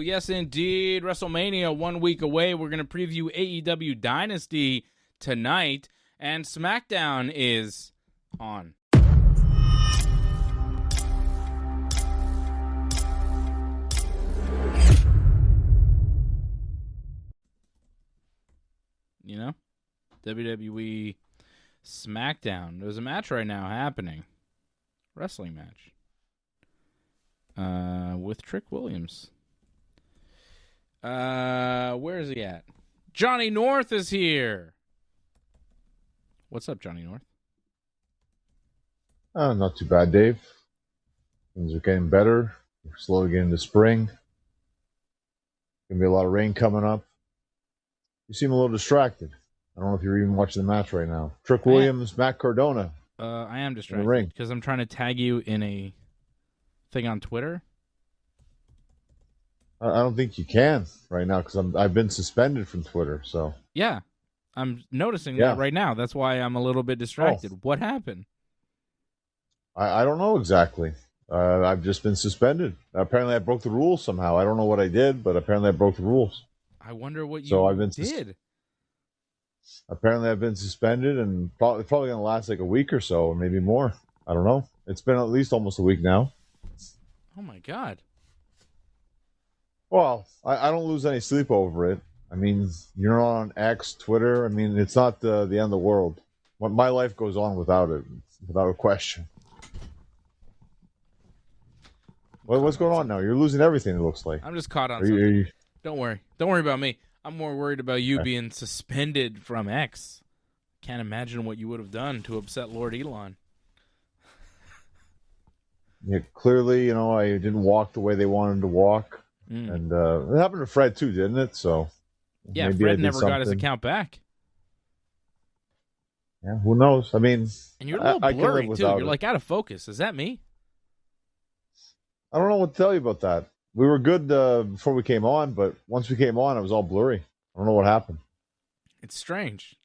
Yes, indeed. WrestleMania 1 week away. We're going to preview AEW Dynasty tonight, and SmackDown is on. You know, WWE SmackDown. There's a match right now happening. Wrestling match. With Trick Williams. Where is he at? Johnny North is here. What's up, Johnny North? Not too bad, Dave. Things are getting better. We're slowly getting into spring. Gonna be a lot of rain coming up. You seem a little distracted. I don't know if you're even watching the match right now. Trick Williams, Matt Cardona. I am distracted because I'm trying to tag you in a thing on Twitter. I don't think you can right now because I've been suspended from Twitter. So yeah, I'm noticing that right now. That's why I'm a little bit distracted. What happened? I don't know exactly. I've just been suspended. Apparently, I broke the rules somehow. I don't know what I did, but apparently, I broke the rules. I wonder what you did. Apparently, I've been suspended, and probably going to last like a week or so, or maybe more. I don't know. It's been at least almost a week now. Oh my God. Well, I don't lose any sleep over it. I mean, you're not on X, Twitter. I mean, it's not the end of the world. My life goes on without it, without a question. What's going on now? You're losing everything, it looks like. I'm just caught on something. Don't worry. Don't worry about me. I'm more worried about you being suspended from X. Can't imagine what you would have done to upset Lord Elon. Yeah, clearly, I didn't walk the way they wanted to walk. And it happened to Fred, too, didn't it? So yeah, Fred never got his account back. Yeah, who knows? I mean, and you're a little blurry, too. You're like out of focus. Is that me? I don't know what to tell you about that. We were good before we came on, but once we came on, it was all blurry. I don't know what happened. It's strange.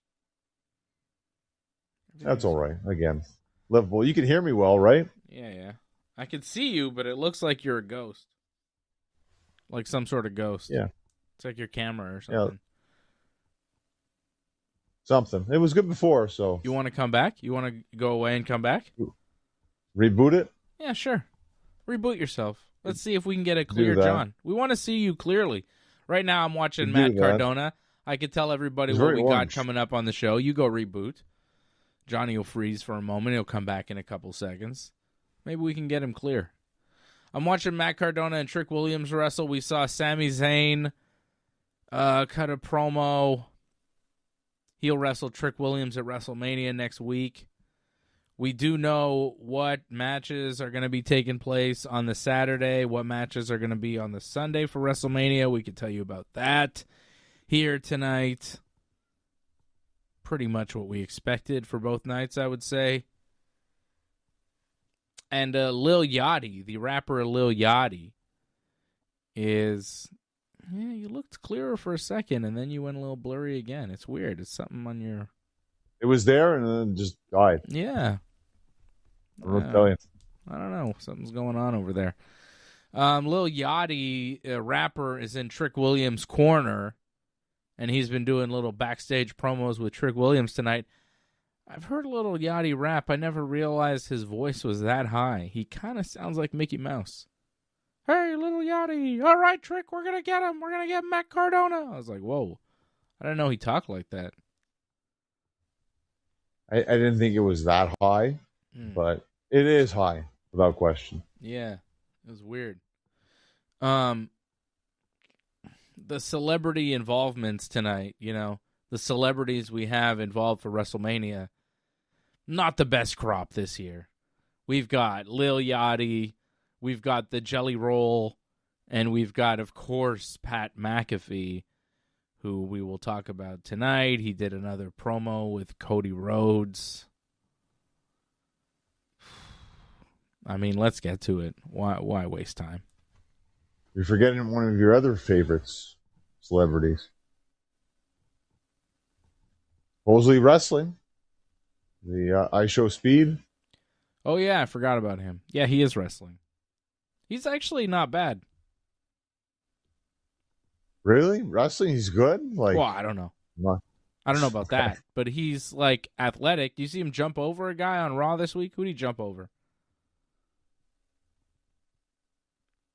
That's all right. Again, livable. You can hear me well, right? Yeah. I can see you, but it looks like you're a ghost. Like some sort of ghost. Yeah. It's like your camera or something. Yeah. Something. It was good before, so. You want to come back? You want to go away and come back? Reboot it? Yeah, sure. Reboot yourself. Let's see if we can get a clear John. We want to see you clearly. Right now I'm watching Matt Cardona. I could tell everybody what we got coming up on the show. You go reboot. Johnny will freeze for a moment. He'll come back in a couple seconds. Maybe we can get him clear. I'm watching Matt Cardona and Trick Williams wrestle. We saw Sami Zayn cut a promo. He'll wrestle Trick Williams at WrestleMania next week. We do know what matches are going to be taking place on the Saturday, what matches are going to be on the Sunday for WrestleMania. We can tell you about that here tonight. Pretty much what we expected for both nights, I would say. And Lil Yachty, the rapper Lil Yachty, is... Yeah, you looked clearer for a second, and then you went a little blurry again. It's weird. It's something on your... It was there, and then just died. Yeah. I don't tell you. I don't know. Something's going on over there. Lil Yachty, a rapper, is in Trick Williams' corner, and he's been doing little backstage promos with Trick Williams tonight. I've heard Lil Yachty rap. I never realized his voice was that high. He kind of sounds like Mickey Mouse. Hey, Lil Yachty. All right, Trick, we're going to get him. We're going to get Matt Cardona. I was like, whoa. I didn't know he talked like that. I didn't think it was that high, but it is high, without question. Yeah, it was weird. The celebrity involvements tonight, the celebrities we have involved for WrestleMania, not the best crop this year. We've got Lil Yachty, we've got the Jelly Roll, and we've got, of course, Pat McAfee, who we will talk about tonight. He did another promo with Cody Rhodes. I mean, let's get to it. Why waste time? You're forgetting one of your other favorites, celebrities. Supposedly wrestling. The I Show Speed. Oh, yeah, I forgot about him. Yeah, he is wrestling. He's actually not bad. Really? Wrestling? He's good? Well, I don't know. I don't know about that, but he's like athletic. Do you see him jump over a guy on Raw this week? Who did he jump over?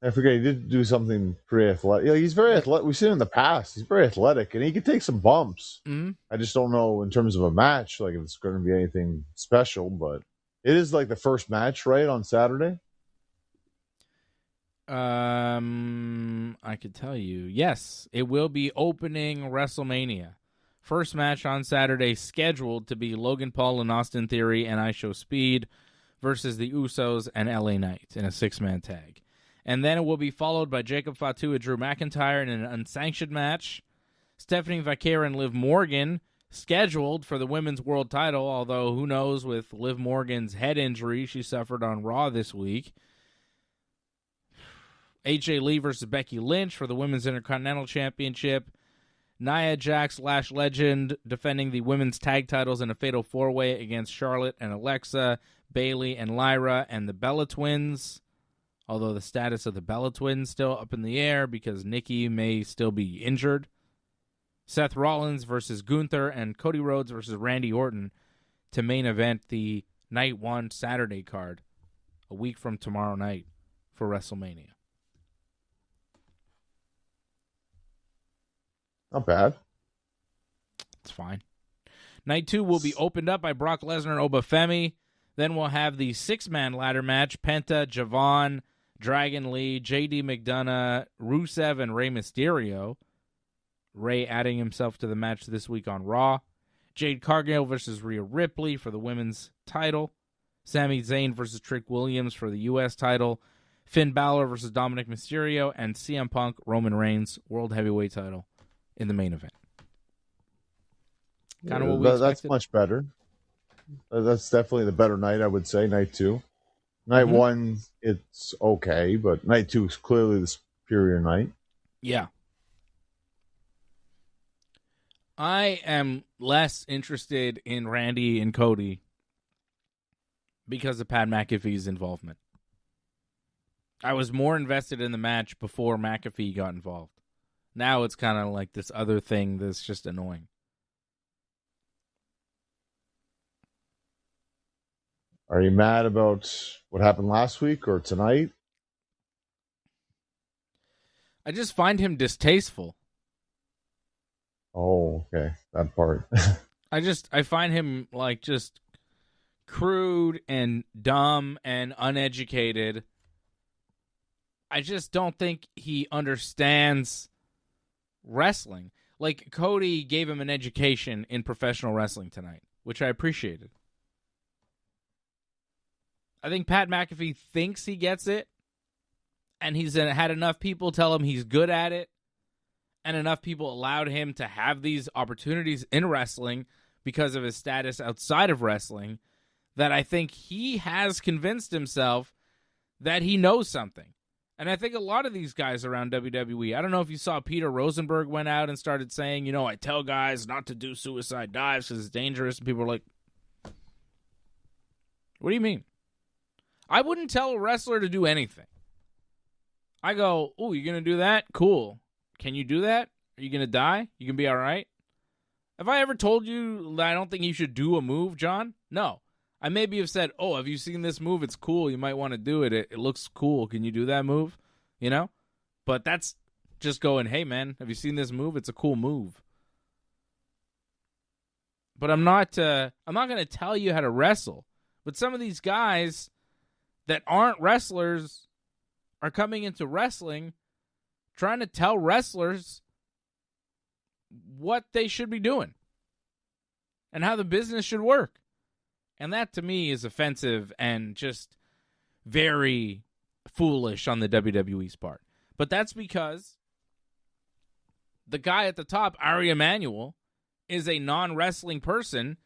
I forget. He did do something pretty athletic. Yeah, he's very athletic. We've seen him in the past. He's very athletic, and he can take some bumps. Mm-hmm. I just don't know in terms of a match, like if it's going to be anything special. But it is like the first match, right, on Saturday. I could tell you. Yes, it will be opening WrestleMania. First match on Saturday scheduled to be Logan Paul and Austin Theory and I Show Speed versus the Usos and LA Knight in a 6-man tag. And then it will be followed by Jacob Fatu and Drew McIntyre in an unsanctioned match. Stephanie Vaquera and Liv Morgan scheduled for the women's world title, although who knows with Liv Morgan's head injury she suffered on Raw this week. AJ Lee versus Becky Lynch for the Women's Intercontinental Championship. Nia Jax, Lash Legend, defending the women's tag titles in a fatal 4-way against Charlotte and Alexa, Bayley and Lyra, and the Bella Twins. Although the status of the Bella Twins still up in the air because Nikki may still be injured. Seth Rollins versus Gunther and Cody Rhodes versus Randy Orton to main event the Night 1 Saturday card a week from tomorrow night for WrestleMania. Not bad. It's fine. Night 2 will be opened up by Brock Lesnar and Obafemi. Then we'll have the 6-man ladder match. Penta, Javon, Dragon Lee, JD McDonough, Rusev, and Rey Mysterio. Rey adding himself to the match this week on Raw. Jade Cargill versus Rhea Ripley for the women's title. Sami Zayn versus Trick Williams for the U.S. title. Finn Balor versus Dominic Mysterio. And CM Punk, Roman Reigns, World Heavyweight title in the main event. Kind of what we expected. That's much better. That's definitely the better night, I would say, night 2. Night 1, it's okay, but night 2 is clearly the superior night. Yeah. I am less interested in Randy and Cody because of Pat McAfee's involvement. I was more invested in the match before McAfee got involved. Now it's kind of like this other thing that's just annoying. Are you mad about what happened last week or tonight? I just find him distasteful. Oh, okay. That part. I find him like just crude and dumb and uneducated. I just don't think he understands wrestling. Like Cody gave him an education in professional wrestling tonight, which I appreciated. I think Pat McAfee thinks he gets it, and he's had enough people tell him he's good at it, and enough people allowed him to have these opportunities in wrestling because of his status outside of wrestling, that I think he has convinced himself that he knows something. And I think a lot of these guys around WWE, I don't know if you saw Peter Rosenberg went out and started saying, you know, I tell guys not to do suicide dives because it's dangerous, and people are like, what do you mean? I wouldn't tell a wrestler to do anything. I go, oh, you're going to do that? Cool. Can you do that? Are you going to die? You can be all right? Have I ever told you that I don't think you should do a move, John? No. I maybe have said, oh, have you seen this move? It's cool. You might want to do it. It looks cool. Can you do that move? You know? But that's just going, hey, man, have you seen this move? It's a cool move. But I'm not going to tell you how to wrestle. But some of these guys that aren't wrestlers are coming into wrestling trying to tell wrestlers what they should be doing and how the business should work. And that, to me, is offensive and just very foolish on the WWE's part. But that's because the guy at the top, Ari Emanuel, is a non-wrestling person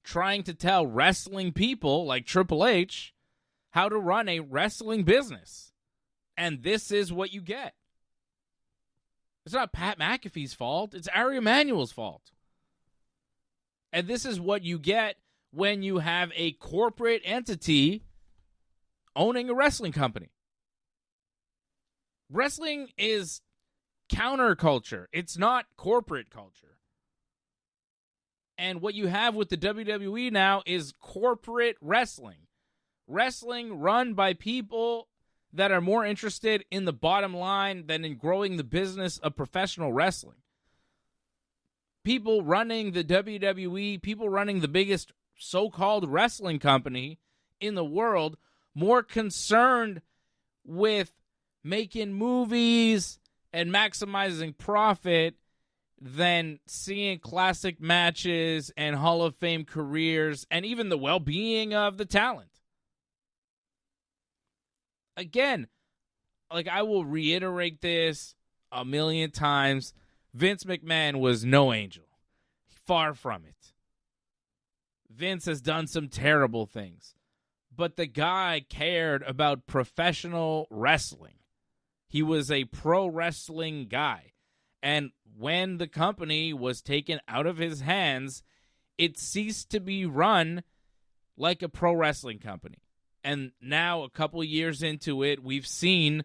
trying to tell wrestling people like Triple H how to run a wrestling business. And this is what you get. It's not Pat McAfee's fault. It's Ari Emanuel's fault. And this is what you get when you have a corporate entity owning a wrestling company. Wrestling is counterculture. It's not corporate culture. And what you have with the WWE now is corporate wrestling. Wrestling run by people that are more interested in the bottom line than in growing the business of professional wrestling. People running the WWE, people running the biggest so-called wrestling company in the world, more concerned with making movies and maximizing profit than seeing classic matches and Hall of Fame careers and even the well-being of the talent. Again, like I will reiterate this a million times, Vince McMahon was no angel. Far from it. Vince has done some terrible things, but the guy cared about professional wrestling. He was a pro wrestling guy. And when the company was taken out of his hands, it ceased to be run like a pro wrestling company. And now, a couple years into it, we've seen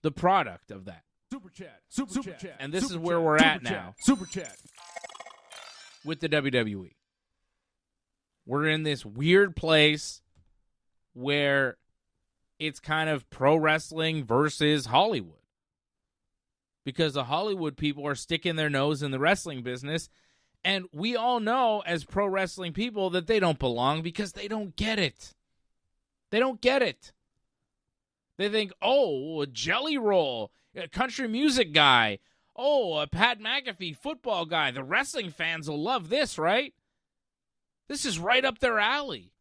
the product of that. Super chat. And this is where we're at now. Super chat. With the WWE. We're in this weird place where it's kind of pro wrestling versus Hollywood. Because the Hollywood people are sticking their nose in the wrestling business. And we all know as pro wrestling people that they don't belong because they don't get it. They don't get it. They think, oh, a Jelly Roll, a country music guy. Oh, a Pat McAfee football guy. The wrestling fans will love this, right? This is right up their alley.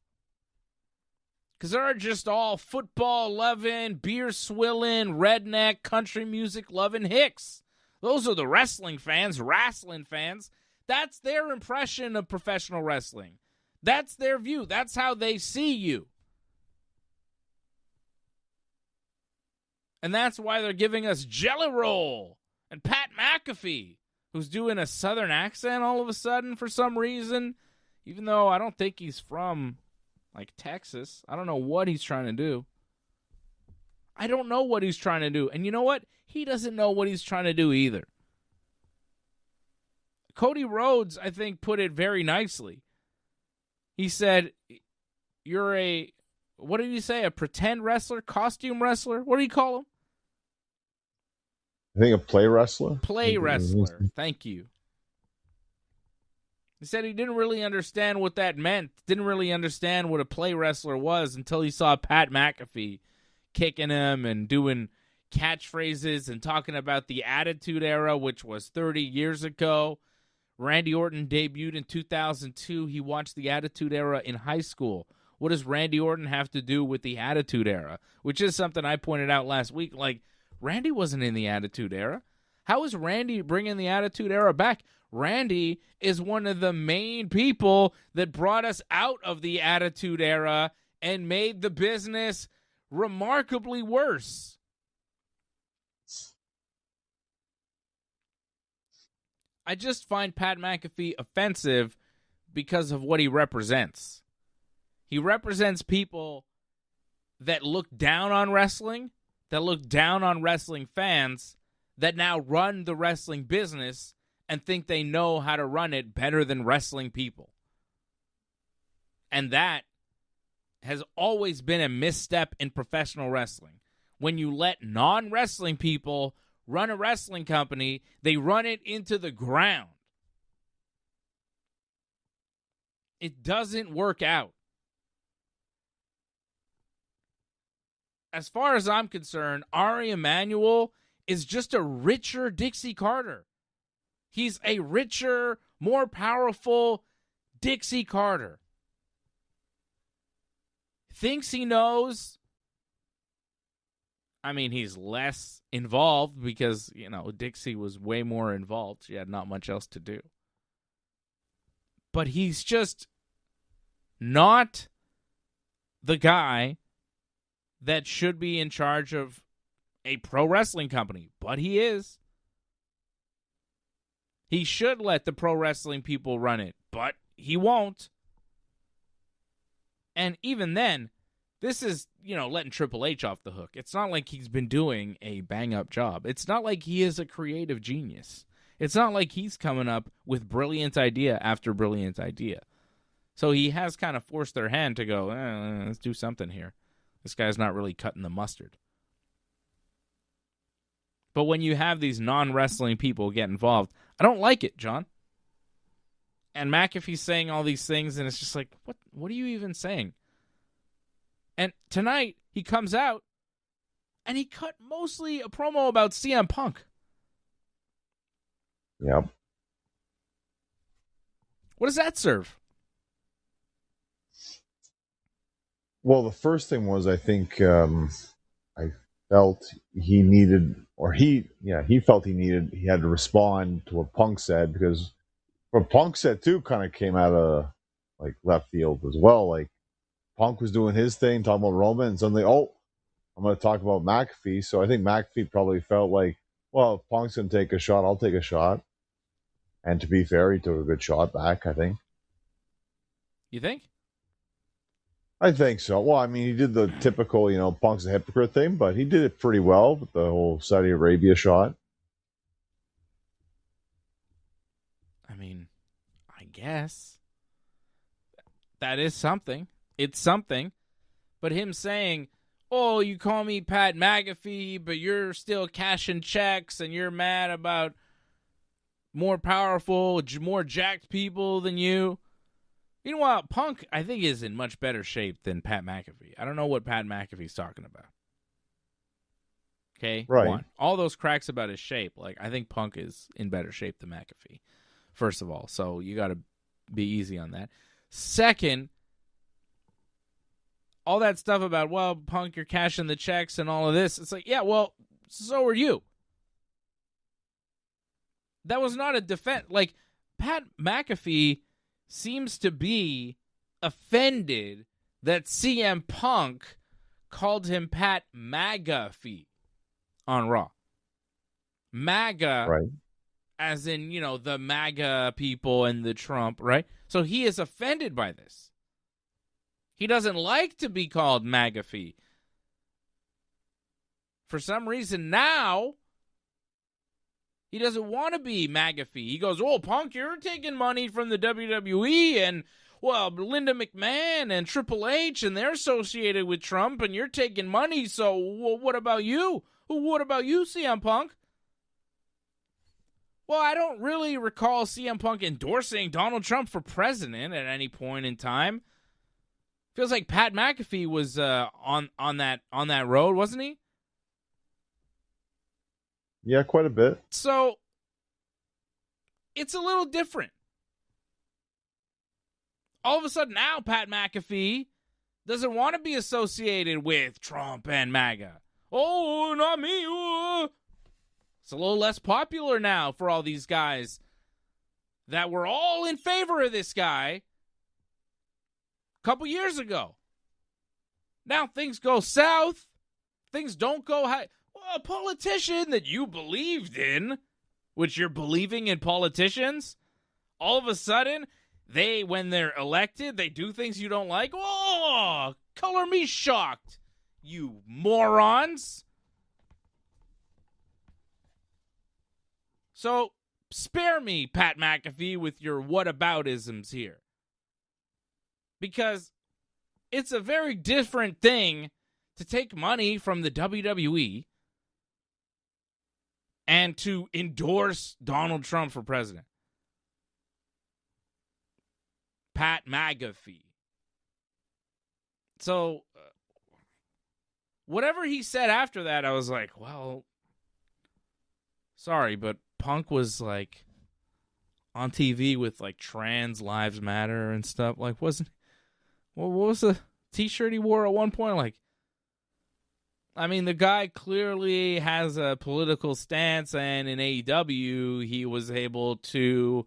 Because they're just all football-loving, beer-swilling, redneck, country music-loving hicks. Those are the wrestling fans, That's their impression of professional wrestling. That's their view. That's how they see you. And that's why they're giving us Jelly Roll and Pat McAfee, who's doing a southern accent all of a sudden for some reason, even though I don't think he's from, like, Texas. I don't know what he's trying to do. I don't know what he's trying to do. And you know what? He doesn't know what he's trying to do either. Cody Rhodes, I think, put it very nicely. He said, you're a, what did he say? A pretend wrestler? Costume wrestler? What do you call him? I think a play wrestler. Play wrestler. Thank you. He said he didn't really understand what that meant. Didn't really understand what a play wrestler was until he saw Pat McAfee kicking him and doing catchphrases and talking about the Attitude Era, which was 30 years ago. Randy Orton debuted in 2002. He watched the Attitude Era in high school. What does Randy Orton have to do with the Attitude Era? Which is something I pointed out last week. Like, Randy wasn't in the Attitude Era. How is Randy bringing the Attitude Era back? Randy is one of the main people that brought us out of the Attitude Era and made the business remarkably worse. I just find Pat McAfee offensive because of what he represents. He represents people that look down on wrestling, that look down on wrestling fans, that now run the wrestling business and think they know how to run it better than wrestling people. And that has always been a misstep in professional wrestling. When you let non-wrestling people run a wrestling company, they run it into the ground. It doesn't work out. As far as I'm concerned, Ari Emanuel is just a richer Dixie Carter. He's a richer, more powerful Dixie Carter. Thinks he knows. I mean, he's less involved because, you know, Dixie was way more involved. She had not much else to do. But he's just not the guy that should be in charge of a pro wrestling company. But he is. He should let the pro wrestling people run it, but he won't. And even then, this is, letting Triple H off the hook. It's not like he's been doing a bang-up job. It's not like he is a creative genius. It's not like he's coming up with brilliant idea after brilliant idea. So he has kind of forced their hand to go, let's do something here. This guy's not really cutting the mustard. But when you have these non-wrestling people get involved, I don't like it, John. And McAfee's saying all these things, and it's just like, what are you even saying? And tonight, he comes out, and he cut mostly a promo about CM Punk. Yep. What does that serve? Well, the first thing was, I think, I felt he needed, he felt he had to respond to what Punk said, because what Punk said too kind of came out of like left field as well. Like Punk was doing his thing, talking about Roman, and suddenly, I'm going to talk about McAfee. So I think McAfee probably felt like, well, if Punk's going to take a shot, I'll take a shot. And to be fair, he took a good shot back, I think. You think? I think so. Well, I mean, he did the typical, Punk's a hypocrite thing, but he did it pretty well with the whole Saudi Arabia shot. I mean, I guess that is something. It's something. But him saying, oh, you call me Pat McAfee, but you're still cashing checks and you're mad about more powerful, more jacked people than you. Meanwhile, Punk, I think, is in much better shape than Pat McAfee. I don't know what Pat McAfee's talking about. Okay? Right. One, all those cracks about his shape, I think Punk is in better shape than McAfee, first of all. So you got to be easy on that. Second, all that stuff about, well, Punk, you're cashing the checks and all of this. It's like, yeah, well, so are you. That was not a defense. Like, Pat McAfee seems to be offended that CM Punk called him Pat MAGAfee on Raw. MAGA, right, as in, the MAGA people and the Trump, right? So he is offended by this. He doesn't like to be called MAGAfee. For some reason now, he doesn't want to be MAGAfee. He goes, oh, Punk, you're taking money from the WWE and, well, Linda McMahon and Triple H, and they're associated with Trump, and you're taking money, so what about you? What about you, CM Punk? Well, I don't really recall CM Punk endorsing Donald Trump for president at any point in time. Feels like Pat McAfee was on that road, wasn't he? Yeah, quite a bit. So, it's a little different. All of a sudden now, Pat McAfee doesn't want to be associated with Trump and MAGA. Oh, not me. It's a little less popular now for all these guys that were all in favor of this guy a couple years ago. Now things go south. Things don't go high. A politician that you believed in, which you're believing in politicians, all of a sudden, when they're elected, they do things you don't like. Oh, color me shocked, you morons. So, spare me, Pat McAfee, with your whataboutisms here. Because it's a very different thing to take money from the WWE and to endorse Donald Trump for president. Pat McAfee. So, whatever he said after that, I was like, well, sorry, but Punk was like on TV with like Trans Lives Matter and stuff. Like, what was the t-shirt he wore at one point? Like, I mean, the guy clearly has a political stance, and in AEW, he was able to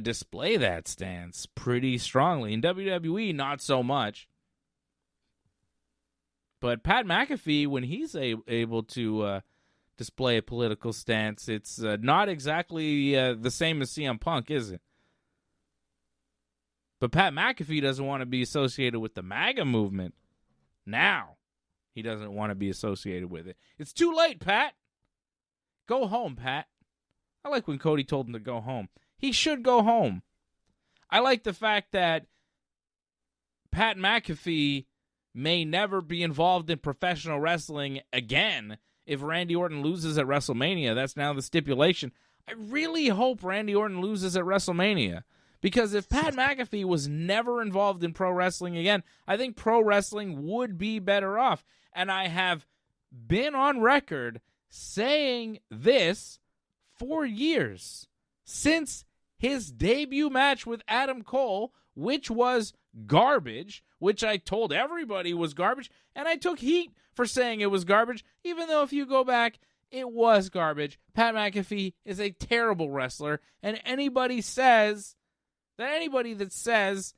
display that stance pretty strongly. In WWE, not so much. But Pat McAfee, when he's able to display a political stance, it's not exactly the same as CM Punk, is it? But Pat McAfee doesn't want to be associated with the MAGA movement. Now he doesn't want to be associated with it. It's too late, Pat. Go home, Pat. I like when Cody told him to go home. He should go home. I like the fact that Pat McAfee may never be involved in professional wrestling again if Randy Orton loses at WrestleMania. That's now the stipulation. I really hope Randy Orton loses at WrestleMania. Because if Pat McAfee was never involved in pro wrestling again, I think pro wrestling would be better off. And I have been on record saying this for years. Since his debut match with Adam Cole, which was garbage, which I told everybody was garbage, and I took heat for saying it was garbage, even though if you go back, it was garbage. Pat McAfee is a terrible wrestler, and anybody that says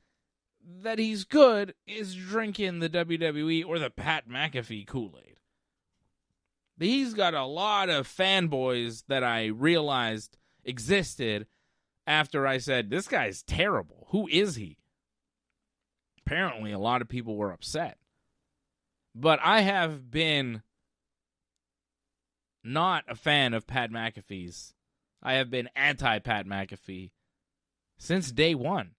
that he's good is drinking the WWE or the Pat McAfee Kool-Aid. He's got a lot of fanboys that I realized existed after I said, this guy's terrible. Who is he? Apparently, a lot of people were upset. But I have been not a fan of Pat McAfee's. I have been anti-Pat McAfee since day one.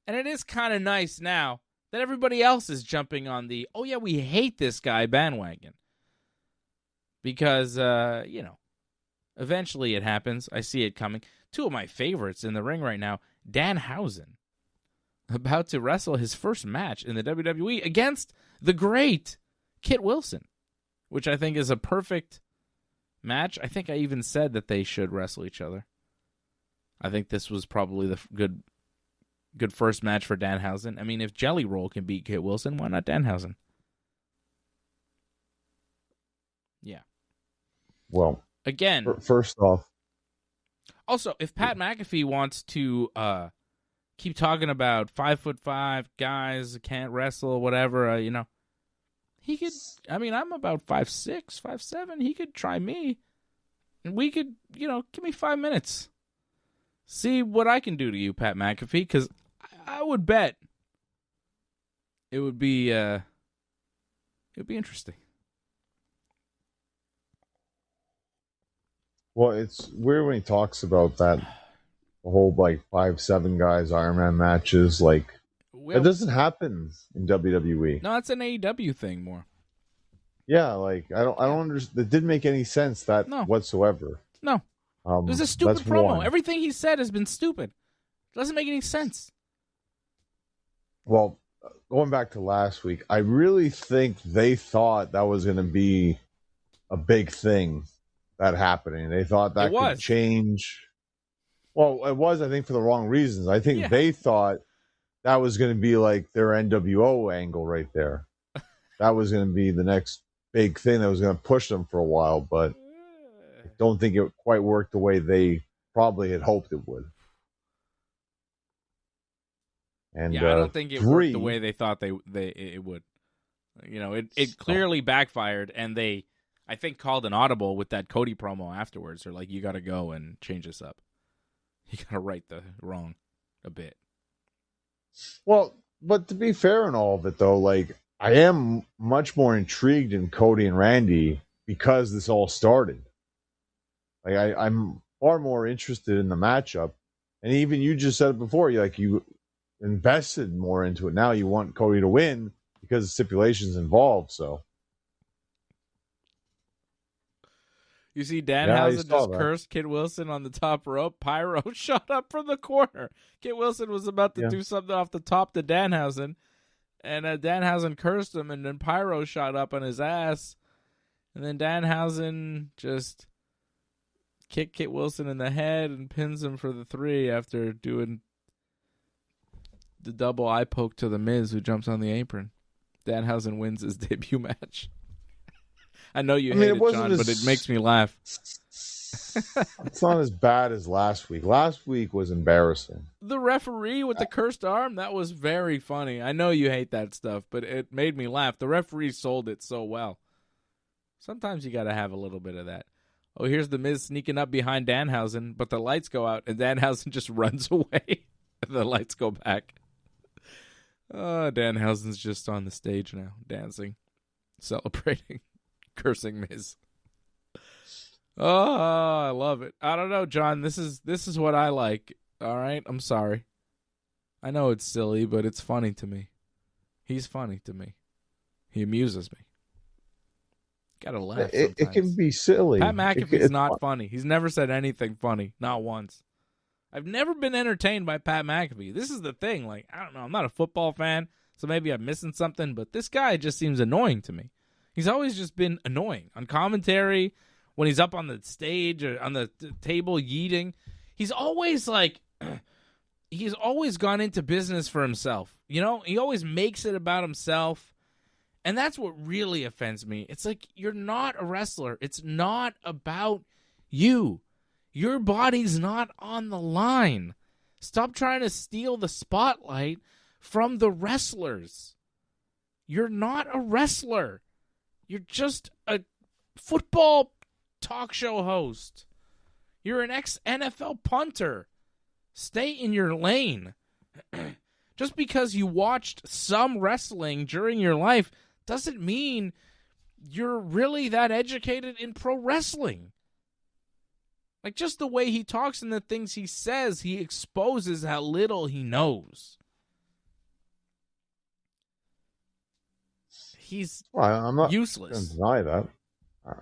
And it is kind of nice now that everybody else is jumping on the, oh yeah, we hate this guy bandwagon. Because, eventually it happens. I see it coming. Two of my favorites in the ring right now, Danhausen, about to wrestle his first match in the WWE against the great Kit Wilson, which I think is a perfect match. I think I even said that they should wrestle each other. I think this was probably the good first match for Danhausen. I mean, if Jelly Roll can beat Kit Wilson, why not Danhausen? Yeah. Well, again, first off. Also, if Pat McAfee wants to keep talking about 5'5" guys can't wrestle, whatever, he could. I mean, I'm about 5'6", 5'7". He could try me, and we could, give me 5 minutes. See what I can do to you, Pat McAfee, because I would bet it would be interesting. Well, it's weird when he talks about that, the whole 5'7" guys Iron Man matches. It doesn't happen in WWE. No, it's an AEW thing more. Yeah, I don't understand. It didn't make any sense whatsoever. No. It was a stupid promo. One. Everything he said has been stupid. It doesn't make any sense. Well, going back to last week, I really think they thought that was going to be a big thing that happening. They thought that could change. Well, it was, I think, for the wrong reasons. I think they thought that was going to be their NWO angle right there. That was going to be the next big thing that was going to push them for a while, but I don't think it quite worked the way they probably had hoped it would. And I don't think it worked the way they thought it would. It clearly backfired, and they, I think, called an audible with that Cody promo afterwards. They're like, you got to go and change this up. You got to right the wrong a bit. Well, but to be fair in all of it, though, I am much more intrigued in Cody and Randy because this all started. I'm far more interested in the matchup. And even you just said it before, you invested more into it. Now you want Cody to win because the stipulations involved, so. You see Danhausen just cursed Kit Wilson on the top rope. Pyro shot up from the corner. Kit Wilson was about to do something off the top to Danhausen, and Danhausen cursed him, and then Pyro shot up on his ass, and then Danhausen just kicked Kit Wilson in the head and pins him for the 3 after doing the double eye poke to The Miz, who jumps on the apron. Danhausen wins his debut match. I know you hate it, John, but it makes me laugh. It's not as bad as last week. Last week was embarrassing. The referee with the cursed arm, that was very funny. I know you hate that stuff, but it made me laugh. The referee sold it so well. Sometimes you got to have a little bit of that. Oh, here's the Miz sneaking up behind Danhausen, but the lights go out, and Danhausen just runs away. And the lights go back. Danhausen's just on the stage now, dancing, celebrating, cursing Miz. Oh, I love it. I don't know, John. This is what I like. All right, I'm sorry. I know it's silly, but it's funny to me. He's funny to me. He amuses me. Gotta laugh. It can be silly. Pat McAfee's not funny. He's never said anything funny, not once. I've never been entertained by Pat McAfee. This is the thing. Like, I don't know. I'm not a football fan, so maybe I'm missing something, but this guy just seems annoying to me. He's always just been annoying. On commentary, when he's up on the stage or on the table yeeting, he's always like, he's always gone into business for himself. You know, he always makes it about himself. And that's what really offends me. It's like, you're not a wrestler. It's not about you. Your body's not on the line. Stop trying to steal the spotlight from the wrestlers. You're not a wrestler. You're just a football talk show host. You're an ex-NFL punter. Stay in your lane. Just because you watched some wrestling during your life doesn't mean you're really that educated in pro wrestling. Like, just the way he talks and the things he says, he exposes how little he knows. He's I'm not useless. Deny that.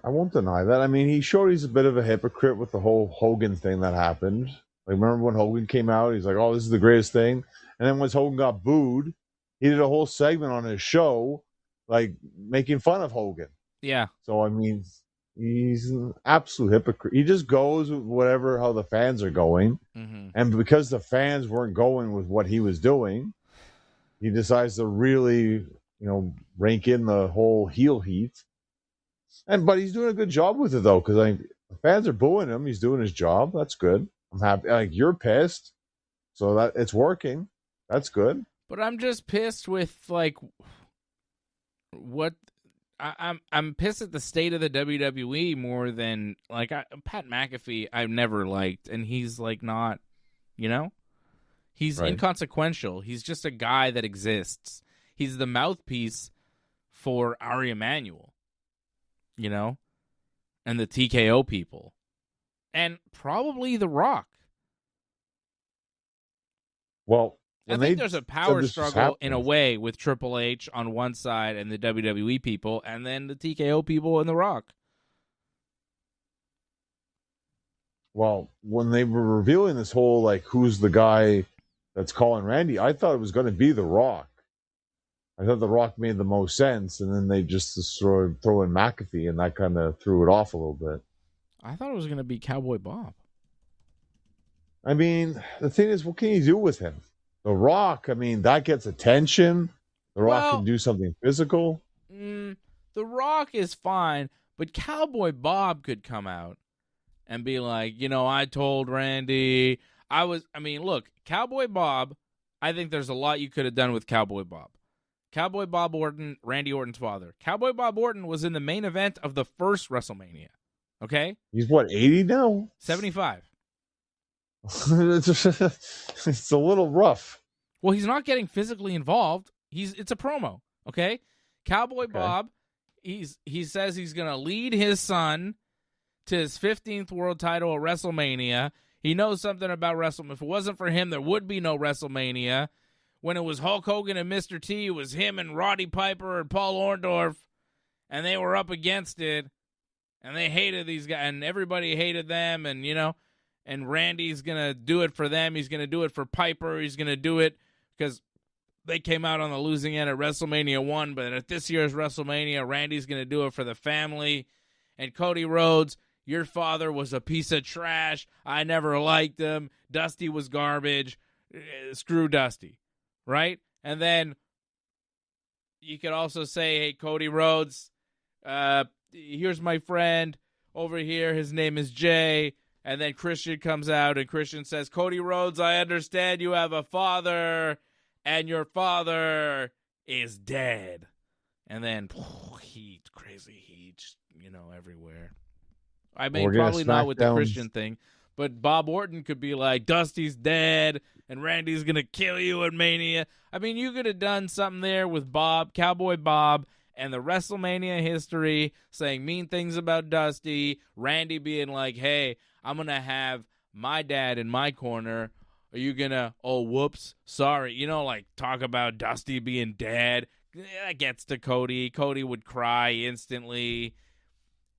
I won't deny that. I mean, he showed he's a bit of a hypocrite with the whole Hogan thing that happened. Like, remember when Hogan came out? He's like, "Oh, this is the greatest thing." And then once Hogan got booed, he did a whole segment on his show, like, making fun of Hogan. Yeah. So, I mean, he's an absolute hypocrite. He just goes with whatever, how the fans are going. Mm-hmm. And because the fans weren't going with what he was doing, he decides to really, rank in the whole heel heat. But he's doing a good job with it, though, because the fans are booing him. He's doing his job. That's good. I'm happy. Like, you're pissed, so that it's working. That's good. But I'm just pissed with, like, what I'm pissed at the state of the WWE more than, like, Pat McAfee I've never liked, and he's, like, not, he's right. Inconsequential. He's just a guy that exists. He's the mouthpiece for Ari Emanuel, and the TKO people, and probably The Rock. Well, I think there's a power struggle in a way with Triple H on one side and the WWE people, and then the TKO people and The Rock. Well, when they were revealing this whole, like, who's the guy that's calling Randy, I thought it was going to be The Rock. I thought The Rock made the most sense, and then they just started throwing McAfee, and that kind of threw it off a little bit. I thought it was going to be Cowboy Bob. I mean, the thing is, what can you do with him? The Rock, I mean, that gets attention. The Rock can do something physical. The Rock is fine, but Cowboy Bob could come out and be like, I told Randy. Look, Cowboy Bob, I think there's a lot you could have done with Cowboy Bob. Cowboy Bob Orton, Randy Orton's father. Cowboy Bob Orton was in the main event of the first WrestleMania. Okay? He's what, 80 now? 75. It's a little rough. Well, he's not getting physically involved. It's a promo, okay? Cowboy Bob, he says he's going to lead his son to his 15th world title at WrestleMania. He knows something about WrestleMania. If it wasn't for him, there would be no WrestleMania. When it was Hulk Hogan and Mr. T, it was him and Roddy Piper and Paul Orndorff, and they were up against it, and they hated these guys, and everybody hated them, and, and Randy's going to do it for them. He's going to do it for Piper. He's going to do it because they came out on the losing end at WrestleMania 1, but at this year's WrestleMania, Randy's going to do it for the family. And Cody Rhodes, your father was a piece of trash. I never liked him. Dusty was garbage. Screw Dusty, right? And then you could also say, hey, Cody Rhodes, here's my friend over here. His name is Jay. And then Christian comes out, and Christian says, Cody Rhodes, I understand you have a father, and your father is dead. And then, heat, crazy heat, everywhere. I mean, probably not with the Christian thing, But Bob Orton could be like, Dusty's dead, and Randy's going to kill you at Mania. I mean, you could have done something there with Bob, Cowboy Bob, and the WrestleMania history, saying mean things about Dusty, Randy being like, hey, I'm going to have my dad in my corner. Are you going to, oh, whoops, sorry. You know, like, talk about Dusty being dead. That gets to Cody. Cody would cry instantly.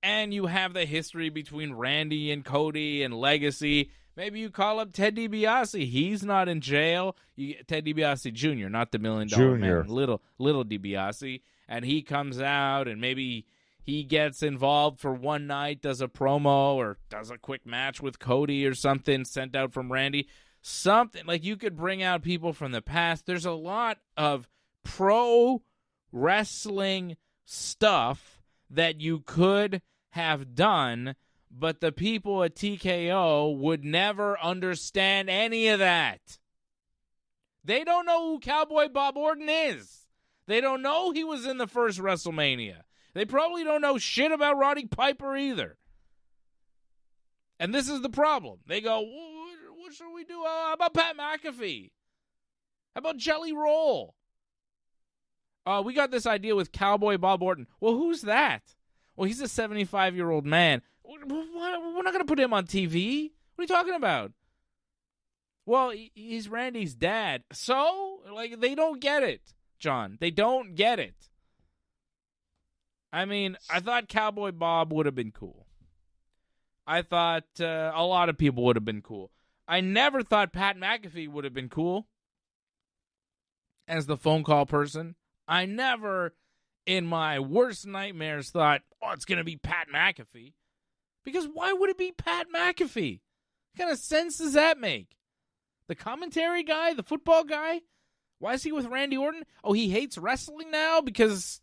And you have the history between Randy and Cody and legacy. Maybe you call up Ted DiBiase. He's not in jail. Ted DiBiase Jr., not the $1 Million Man. Little DiBiase. And he comes out and maybe he gets involved for one night, does a promo or does a quick match with Cody or something sent out from Randy. Something like you could bring out people from the past. There's a lot of pro wrestling stuff that you could have done, but the people at TKO would never understand any of that. They don't know who Cowboy Bob Orton is. They don't know he was in the first WrestleMania. They probably don't know shit about Roddy Piper either. And this is the problem. They go, what should we do? How about Pat McAfee? How about Jelly Roll? We got this idea with Cowboy Bob Orton. Well, who's that? Well, he's a 75-year-old man. We're not going to put him on TV. What are you talking about? Well, he's Randy's dad. So? Like, they don't get it, John. They don't get it. I mean, I thought Cowboy Bob would have been cool. I thought a lot of people would have been cool. I never thought Pat McAfee would have been cool as the phone call person. I never, in my worst nightmares, thought, oh, it's going to be Pat McAfee. Because why would it be Pat McAfee? What kind of sense does that make? The commentary guy? The football guy? Why is he with Randy Orton? Oh, he hates wrestling now because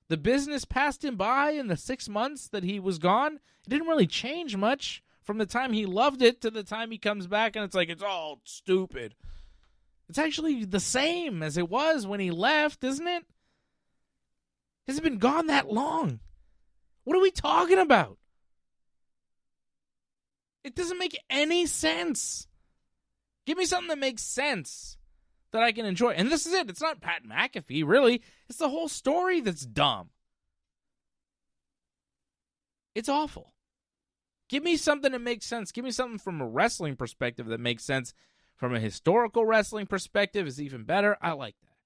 the business passed him by in the 6 months that he was gone? It didn't really change much from the time he loved it to the time he comes back and it's like, it's all stupid. It's actually the same as it was when he left, isn't it? Has it been gone that long? What are we talking about? It doesn't make any sense. Give me something that makes sense that I can enjoy. And this is it. It's not Pat McAfee, really. It's the whole story that's dumb. It's awful. Give me something that makes sense. Give me something from a wrestling perspective that makes sense. From a historical wrestling perspective is even better. I like that.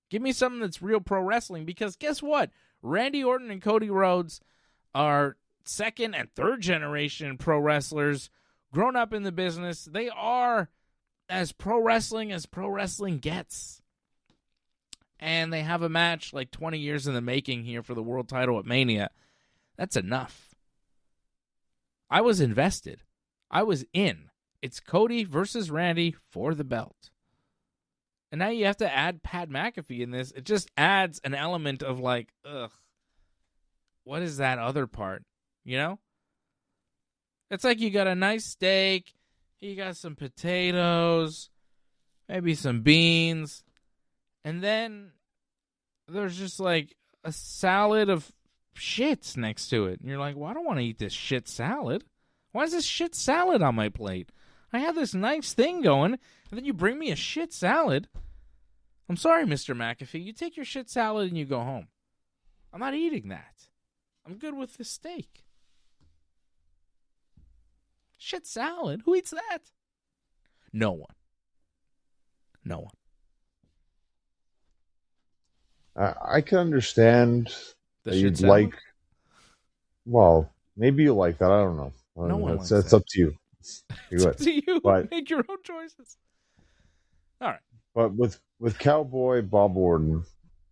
Give me something that's real pro wrestling because guess what? Randy Orton and Cody Rhodes are second and third generation pro wrestlers, grown up in the business. They are as pro wrestling gets. And they have a match like 20 years in the making here for the world title at Mania. That's enough. I was invested. I was in. It's Cody versus Randy for the belt. And now you have to add Pat McAfee in this. It just adds an element of like, ugh, what is that other part? You know? It's like you got a nice steak, you got some potatoes, maybe some beans, and then there's just like a salad of shits next to it. And you're like, well, I don't want to eat this shit salad. Why is this shit salad on my plate? I have this nice thing going, and then you bring me a shit salad. I'm sorry, Mr. McAfee. You take your shit salad and you go home. I'm not eating that. I'm good with the steak. Shit salad? Who eats that? No one. No one. I can understand the that you'd salad? like. Well, maybe you like that. I don't know. No one likes that's that. up to you. It's up to you. But, make your own choices. All right. But with Cowboy Bob Orton,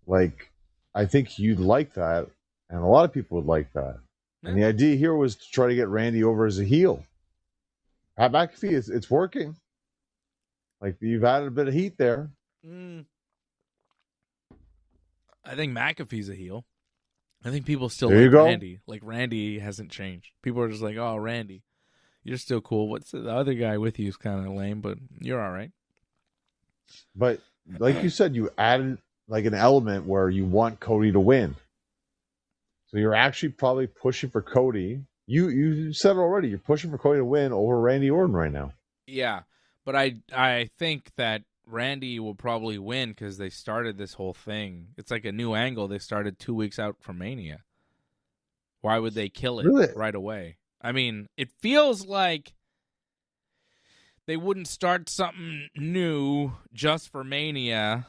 like, I think you'd like that, and a lot of people would like that. Yeah. And the idea here was to try to get Randy over as a heel. Pat McAfee, it's working. Like, you've added a bit of heat there. I think McAfee's a heel. I think people still like Randy. Like, Randy hasn't changed. People are just like, oh, Randy, you're still cool. What's the other guy with you is kind of lame, but you're all right. But like you said, you added like an element where you want Cody to win. So you're actually probably pushing for Cody You said it already. You're pushing for Cody to win over Randy Orton right now. Yeah, but I think that Randy will probably win because they started this whole thing. It's like a new angle they started 2 weeks out from Mania. Why would they kill it right away? I mean, it feels like they wouldn't start something new just for Mania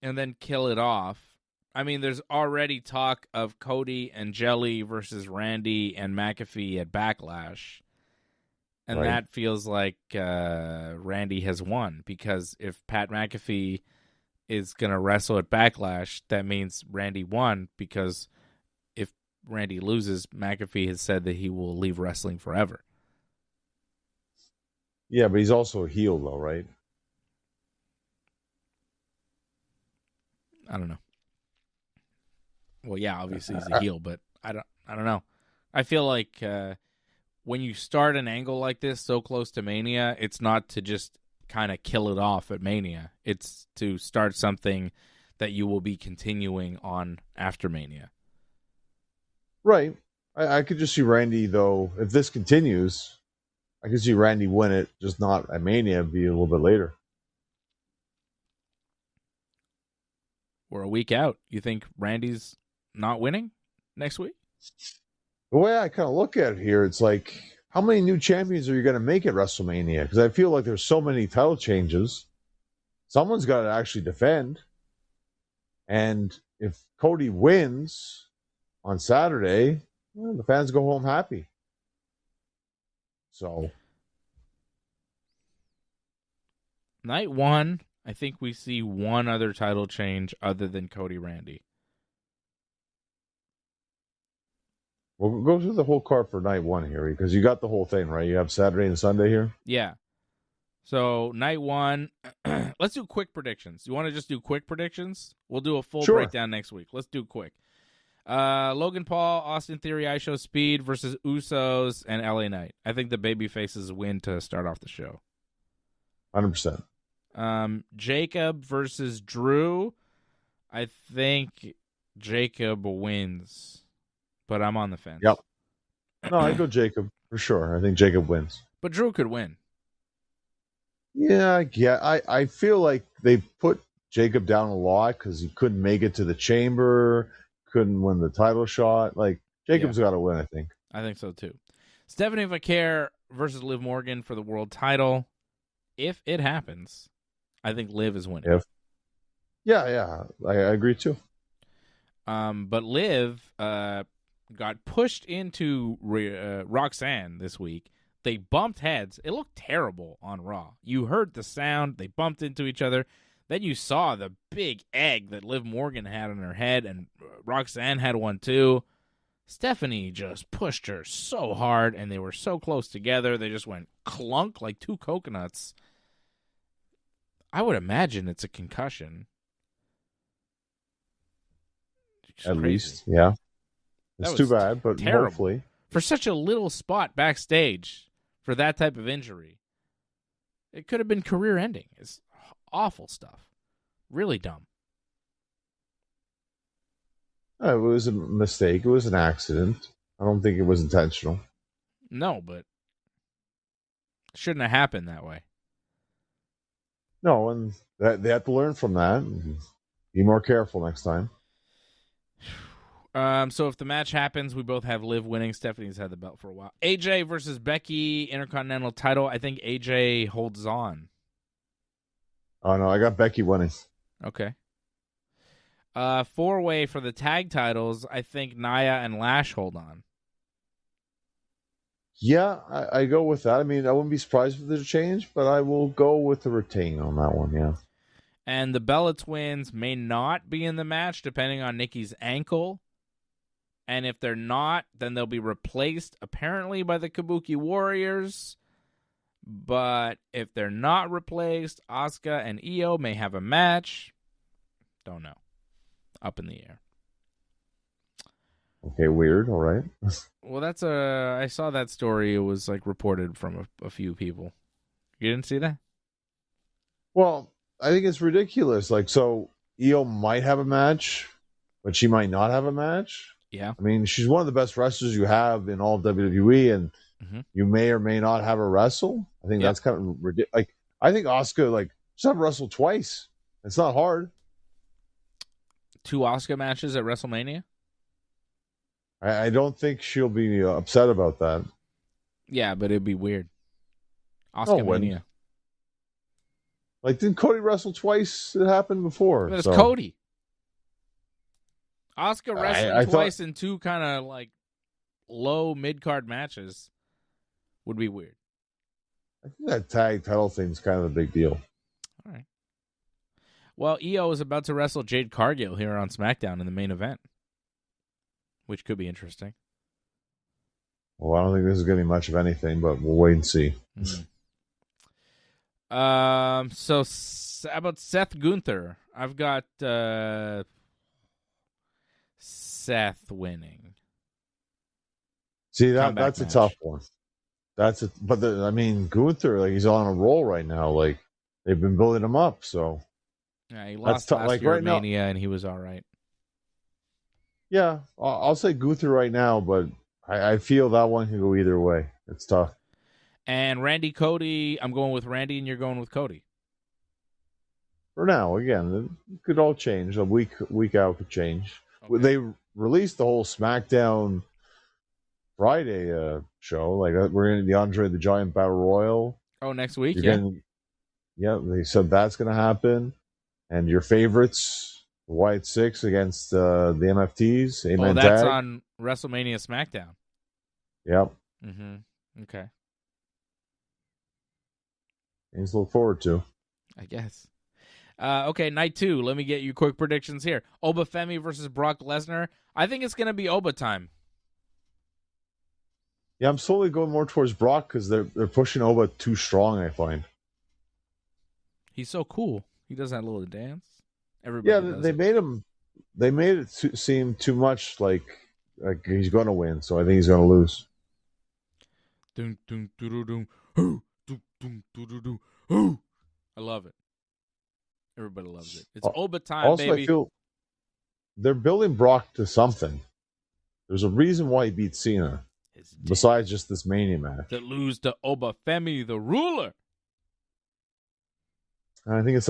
and then kill it off. I mean, there's already talk of Cody and Jelly versus Randy and McAfee at Backlash. And that feels like Randy has won, because if Pat McAfee is going to wrestle at Backlash, that means Randy won, because if Randy loses, McAfee has said that he will leave wrestling forever. Yeah, but he's also a heel, though, right? I don't know. Well, yeah, obviously he's a heel, but I don't know. I feel like when you start an angle like this so close to Mania, it's not to just kind of kill it off at Mania. It's to start something that you will be continuing on after Mania. Right. I could just see Randy, though, if this continues, I could see Randy win it, just not at Mania, be a little bit later. We're a week out. You think Randy's not winning next week? The way I kind of look at it here, it's like, how many new champions are you going to make at WrestleMania? Because I feel like there's so many title changes. Someone's got to actually defend. And if Cody wins on Saturday, well, the fans go home happy. So, night one, I think we see one other title change other than Cody Randy. We'll go through the whole card for night one here, because you got the whole thing, right? You have Saturday and Sunday here? Yeah. So, night one, let's do quick predictions. You want to just do quick predictions? We'll do a full breakdown next week. Let's do quick. Logan Paul, Austin Theory, IShow Speed versus Usos and LA Knight. I think the babyfaces win to start off the show. 100%. Jacob versus Drew. I think Jacob wins. But I'm on the fence. Yep. No, I go Jacob for sure. I think Jacob wins. But Drew could win. Yeah. I feel like they put Jacob down a lot because he couldn't make it to the chamber, couldn't win the title shot. Like, Jacob's got to win, I think. I think so, too. Stephanie Vaquer versus Liv Morgan for the world title. If it happens, I think Liv is winning. Yeah. I agree, too. But Liv got pushed into Roxanne this week. They bumped heads. It looked terrible on Raw. You heard the sound. They bumped into each other. Then you saw the big egg that Liv Morgan had on her head, and Roxanne had one too. Stephanie just pushed her so hard, and they were so close together. They just went clunk like two coconuts. I would imagine it's a concussion. At least, yeah. It's too bad, but terrible. Hopefully. For such a little spot backstage for that type of injury, it could have been career-ending. It's awful stuff. Really dumb. It was a mistake. It was an accident. I don't think it was intentional. No, but it shouldn't have happened that way. No, and they have to learn from that and be more careful next time. So if the match happens, we both have Liv winning. Stephanie's had the belt for a while. AJ versus Becky, Intercontinental title. I think AJ holds on. Oh, no, I got Becky winning. Okay. 4-way for the tag titles. I think Nia and Lash hold on. Yeah, I go with that. I mean, I wouldn't be surprised if there's a change, but I will go with the retain on that one, yeah. And the Bella Twins may not be in the match, depending on Nikki's ankle. And if they're not, then they'll be replaced, apparently, by the Kabuki Warriors. But if they're not replaced, Asuka and Io may have a match. Don't know. Up in the air. Okay, weird. All right. Well, I saw that story. It was like reported from a few people. You didn't see that? Well, I think it's ridiculous. Like, so Io might have a match, but she might not have a match. Yeah. I mean, she's one of the best wrestlers you have in all of WWE, and you may or may not have her wrestle. I think that's kind of ridiculous. Like, I think Asuka, like, she's have wrestled twice. It's not hard. 2 Asuka matches at WrestleMania? I don't think she'll be upset about that. Yeah, but it'd be weird. Asuka Mania. Like, didn't Cody wrestle twice? It happened before. But it's Cody. Asuka wrestling twice in 2 kind of like low mid-card matches would be weird. I think that tag title thing's kind of a big deal. All right. Well, Io is about to wrestle Jade Cargill here on SmackDown in the main event, which could be interesting. Well, I don't think this is going to be much of anything, but we'll wait and see. So about Seth Gunther, I've got Seth winning. See, that's a tough one. Gunther, like, he's on a roll right now. Like, they've been building him up, so. Yeah, he lost last year at Mania, and he was all right. Yeah, I'll say Gunther right now, but I feel that one can go either way. It's tough. And Randy Cody, I'm going with Randy, and you're going with Cody. For now, again, it could all change. A week out could change. Okay. They released the whole SmackDown Friday show. Like, we're in the Andre the Giant Battle Royal. Oh, next week? Yeah, they said that's going to happen. And your favorites, the White Six against the MFTs. Amen. That's on WrestleMania SmackDown. Yep. Okay. Things to look forward to. I guess. Okay, night 2. Let me get you quick predictions here. Oba Femi versus Brock Lesnar. I think it's going to be Oba time. Yeah, I'm slowly going more towards Brock because they're pushing Oba too strong, I find. He's so cool. He does that little dance. Everybody they made it seem too much like he's going to win, so I think he's going to lose. I love it. Everybody loves it. It's Oba time, also, baby. I feel they're building Brock to something. There's a reason why he beat Cena, besides just this Mania match. To lose to Oba Femi, the ruler. I think it's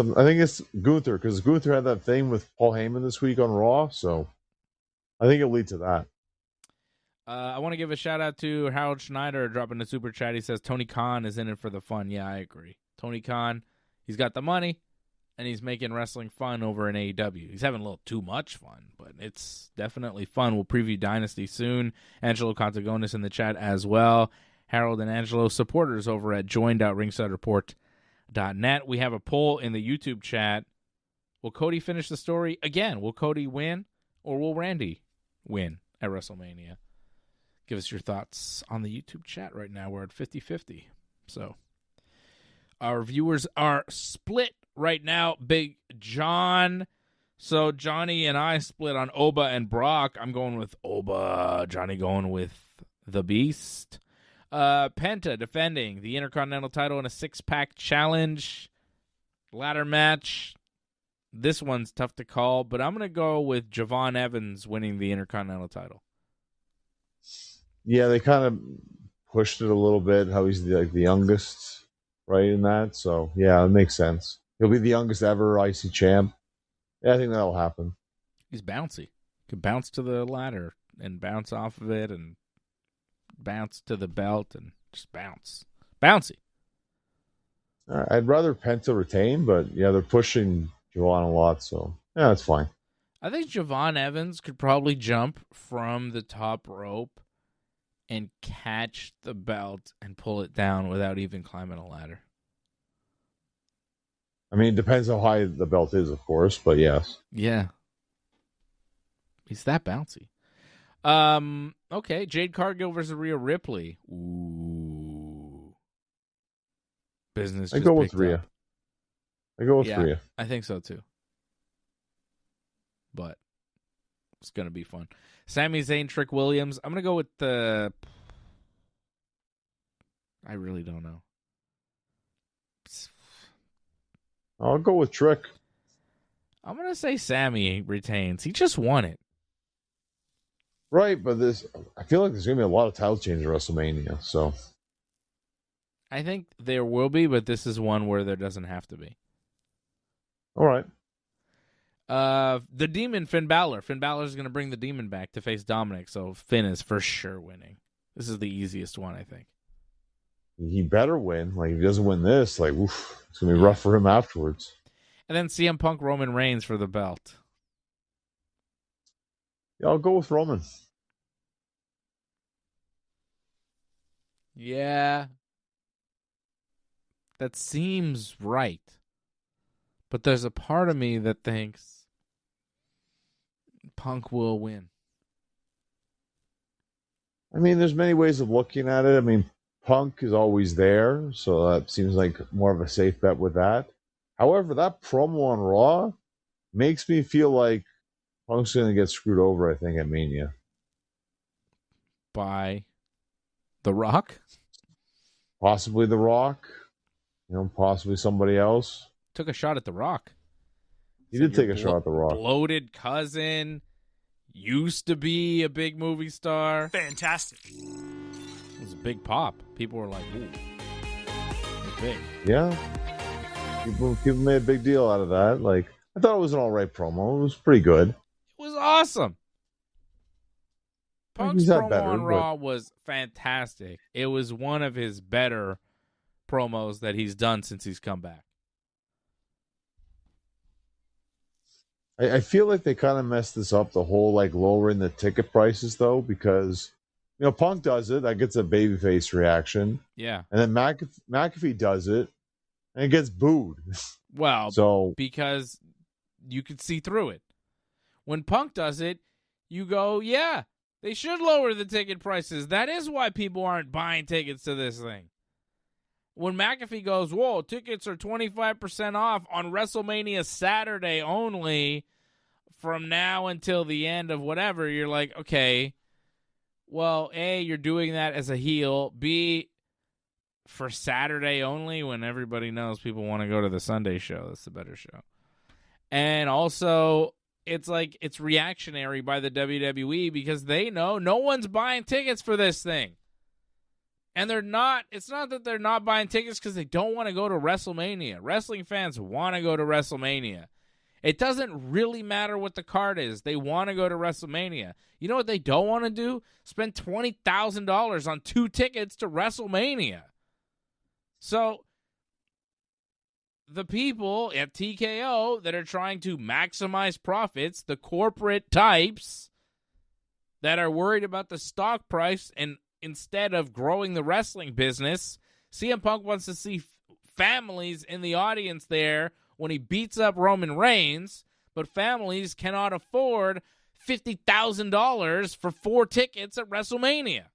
Gunther, because Gunther had that thing with Paul Heyman this week on Raw, so I think it'll lead to that. I want to give a shout out to Harold Schneider dropping a super chat. He says Tony Khan is in it for the fun. Yeah, I agree. Tony Khan, he's got the money, and he's making wrestling fun over in AEW. He's having a little too much fun, but it's definitely fun. We'll preview Dynasty soon. Angelo Contagonis in the chat as well. Harold and Angelo, supporters over at join.ringsidereport.net. We have a poll in the YouTube chat. Will Cody finish the story again? Will Cody win, or will Randy win at WrestleMania? Give us your thoughts on the YouTube chat right now. We're at 50-50. So our viewers are split right now. Big John. So Johnny and I split on Oba and Brock. I'm going with Oba. Johnny going with the Beast. Penta defending the Intercontinental title in a 6-pack challenge. Ladder match. This one's tough to call, but I'm going to go with Javon Evans winning the Intercontinental title. Yeah, they kind of pushed it a little bit, how he's the youngest, right, in that. So, yeah, it makes sense. He'll be the youngest ever IC champ. Yeah, I think that'll happen. He's bouncy. He can bounce to the ladder and bounce off of it and bounce to the belt and just bounce. Bouncy. I'd rather Penta retain, but, yeah, they're pushing Javon a lot, so, yeah, that's fine. I think Javon Evans could probably jump from the top rope and catch the belt and pull it down without even climbing a ladder. I mean, it depends how high the belt is, of course, but yes. Yeah. He's that bouncy. Okay, Jade Cargill versus Rhea Ripley. Ooh. Business. I go with Rhea. Rhea. I think so too. But it's going to be fun. Sami Zayn, Trick Williams. I'm going to go with the... I really don't know. I'll go with Trick. I'm going to say Sami retains. He just won it. Right, but I feel like there's going to be a lot of title changes at WrestleMania, so. I think there will be, but this is one where there doesn't have to be. All right. The Demon, Finn Balor. Finn Balor is going to bring the Demon back to face Dominic, so Finn is for sure winning. This is the easiest one, I think. He better win. Like, if he doesn't win this, like, oof, it's going to be rough for him afterwards. And then CM Punk, Roman Reigns for the belt. Yeah, I'll go with Roman. Yeah. That seems right. But there's a part of me that thinks Punk will win. I mean, there's many ways of looking at it. I mean, Punk is always there, so that seems like more of a safe bet with that. However, that promo on Raw makes me feel like Punk's going to get screwed over, I think, at Mania. By The Rock? Possibly The Rock. Possibly somebody else. Took a shot at The Rock. He did take a shot at The Rock. Bloated cousin. Used to be a big movie star. Fantastic. It was a big pop. People were like, ooh. Big. Yeah. People made a big deal out of that. Like, I thought it was an alright promo. It was pretty good. It was awesome. Punk's promo on Raw was fantastic. It was one of his better promos that he's done since he's come back. I feel like they kind of messed this up, the whole like lowering the ticket prices though, because Punk does it, that gets a babyface reaction. Yeah. And then McAfee does it and it gets booed. Well, because you could see through it. When Punk does it, you go, yeah, they should lower the ticket prices. That is why people aren't buying tickets to this thing. When McAfee goes, whoa, tickets are 25% off on WrestleMania Saturday only from now until the end of whatever, you're like, okay, well, A, you're doing that as a heel. B, for Saturday only when everybody knows people want to go to the Sunday show. That's the better show. And also, it's like it's reactionary by the WWE because they know no one's buying tickets for this thing. And it's not that they're not buying tickets because they don't want to go to WrestleMania. Wrestling fans want to go to WrestleMania. It doesn't really matter what the card is. They want to go to WrestleMania. You know what they don't want to do? Spend $20,000 on 2 tickets to WrestleMania. So the people at TKO that are trying to maximize profits, the corporate types that are worried about the stock price and instead of growing the wrestling business, CM Punk wants to see families in the audience there when he beats up Roman Reigns, but families cannot afford $50,000 for 4 tickets at WrestleMania.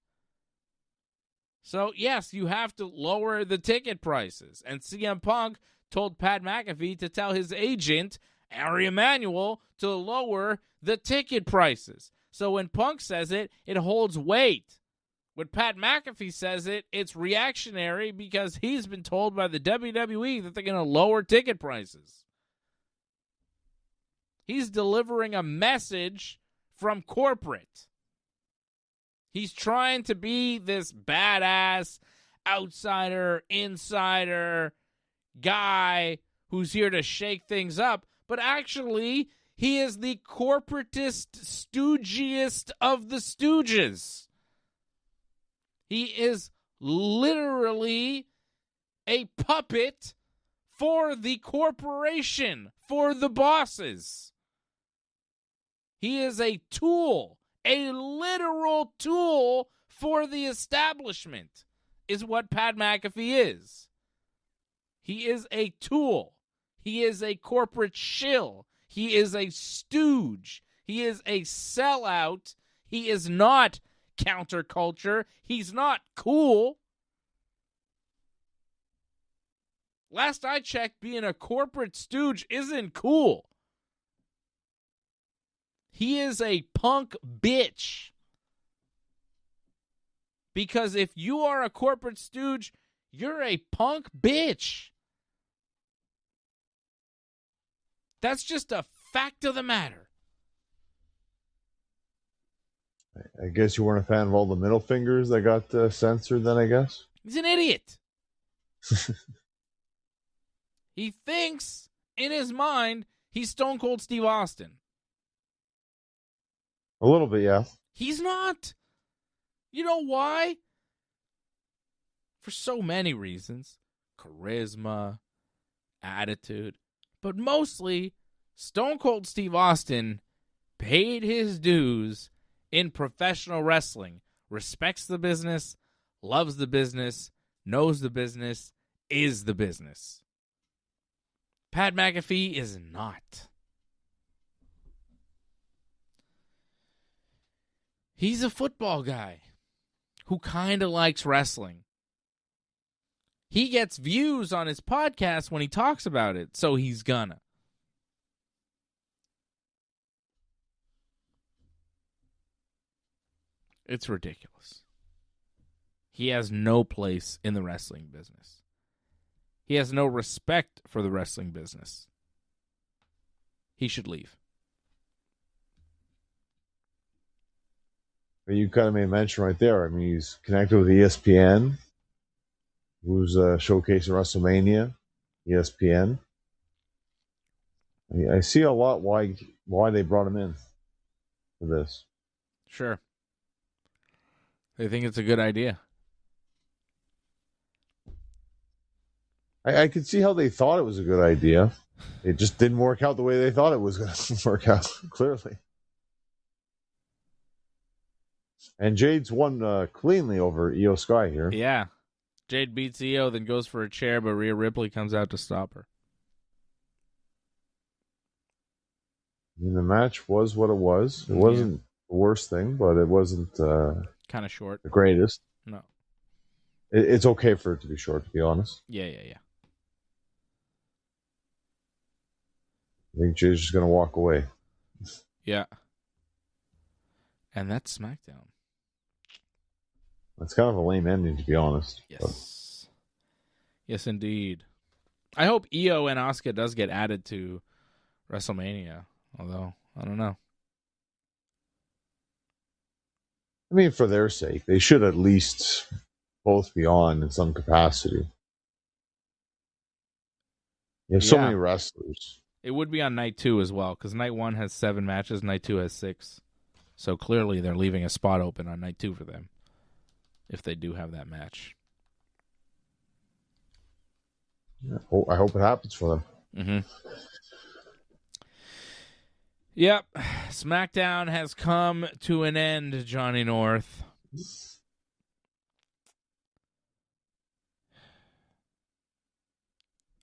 So, yes, you have to lower the ticket prices. And CM Punk told Pat McAfee to tell his agent, Ari Emanuel, to lower the ticket prices. So when Punk says it, it holds weight. When Pat McAfee says it, it's reactionary because he's been told by the WWE that they're going to lower ticket prices. He's delivering a message from corporate. He's trying to be this badass outsider, insider guy who's here to shake things up, but actually he is the corporatist, stoogiest of the stooges. He is literally a puppet for the corporation, for the bosses. He is a tool, a literal tool for the establishment, is what Pat McAfee is. He is a tool. He is a corporate shill. He is a stooge. He is a sellout. He is not counterculture. He's not cool. Last I checked, being a corporate stooge isn't cool. He is a punk bitch. Because if you are a corporate stooge, you're a punk bitch. That's just a fact of the matter. I guess you weren't a fan of all the middle fingers that got censored then, I guess? He's an idiot. He thinks, in his mind, he's Stone Cold Steve Austin. A little bit, yeah. He's not. You know why? For so many reasons. Charisma, attitude. But mostly, Stone Cold Steve Austin paid his dues in professional wrestling. Respects the business, loves the business, knows the business, is the business. Pat McAfee is not. He's a football guy who kind of likes wrestling. He gets views on his podcast when he talks about it, so he's gonna. It's ridiculous. He has no place in the wrestling business. He has no respect for the wrestling business. He should leave. You kind of made a mention right there. I mean, he's connected with ESPN, who's showcasing WrestleMania, ESPN. I see a lot why they brought him in for this. Sure. They think it's a good idea. I could see how they thought it was a good idea. It just didn't work out the way they thought it was going to work out, clearly. And Jade's won cleanly over Io Sky here. Yeah. Jade beats Io, then goes for a chair, but Rhea Ripley comes out to stop her. I mean, the match was what it was. It wasn't the worst thing, but it wasn't kind of short. The greatest. No. It's okay for it to be short, to be honest. Yeah. I think Jay's just going to walk away. Yeah. And that's SmackDown. That's kind of a lame ending, to be honest. Yes. But. Yes, indeed. I hope Io and Asuka does get added to WrestleMania. Although, I don't know. I mean, for their sake, they should at least both be on in some capacity. You have so many wrestlers. It would be on night 2 as well, because night 1 has 7 matches, night 2 has 6. So clearly they're leaving a spot open on night 2 for them, if they do have that match. Yeah, I hope it happens for them. Mm-hmm. Yep. SmackDown has come to an end, Johnny North.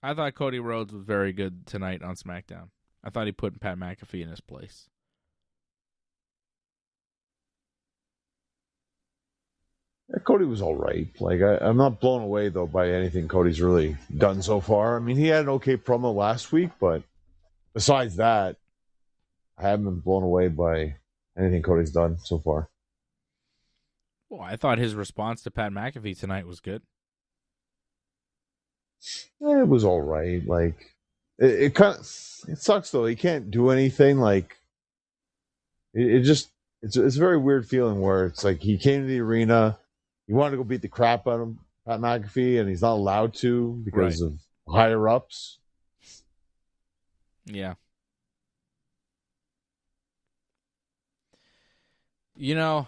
I thought Cody Rhodes was very good tonight on SmackDown. I thought he put Pat McAfee in his place. Yeah, Cody was all right. Like I'm not blown away though by anything Cody's really done so far. I mean, he had an okay promo last week, but besides that, I haven't been blown away by anything Cody's done so far. Well, I thought his response to Pat McAfee tonight was good. It was all right. Like it kind of it sucks though. He can't do anything. Like it's a very weird feeling where it's like he came to the arena, he wanted to go beat the crap out of Pat McAfee, and he's not allowed to because of higher ups. Yeah. You know,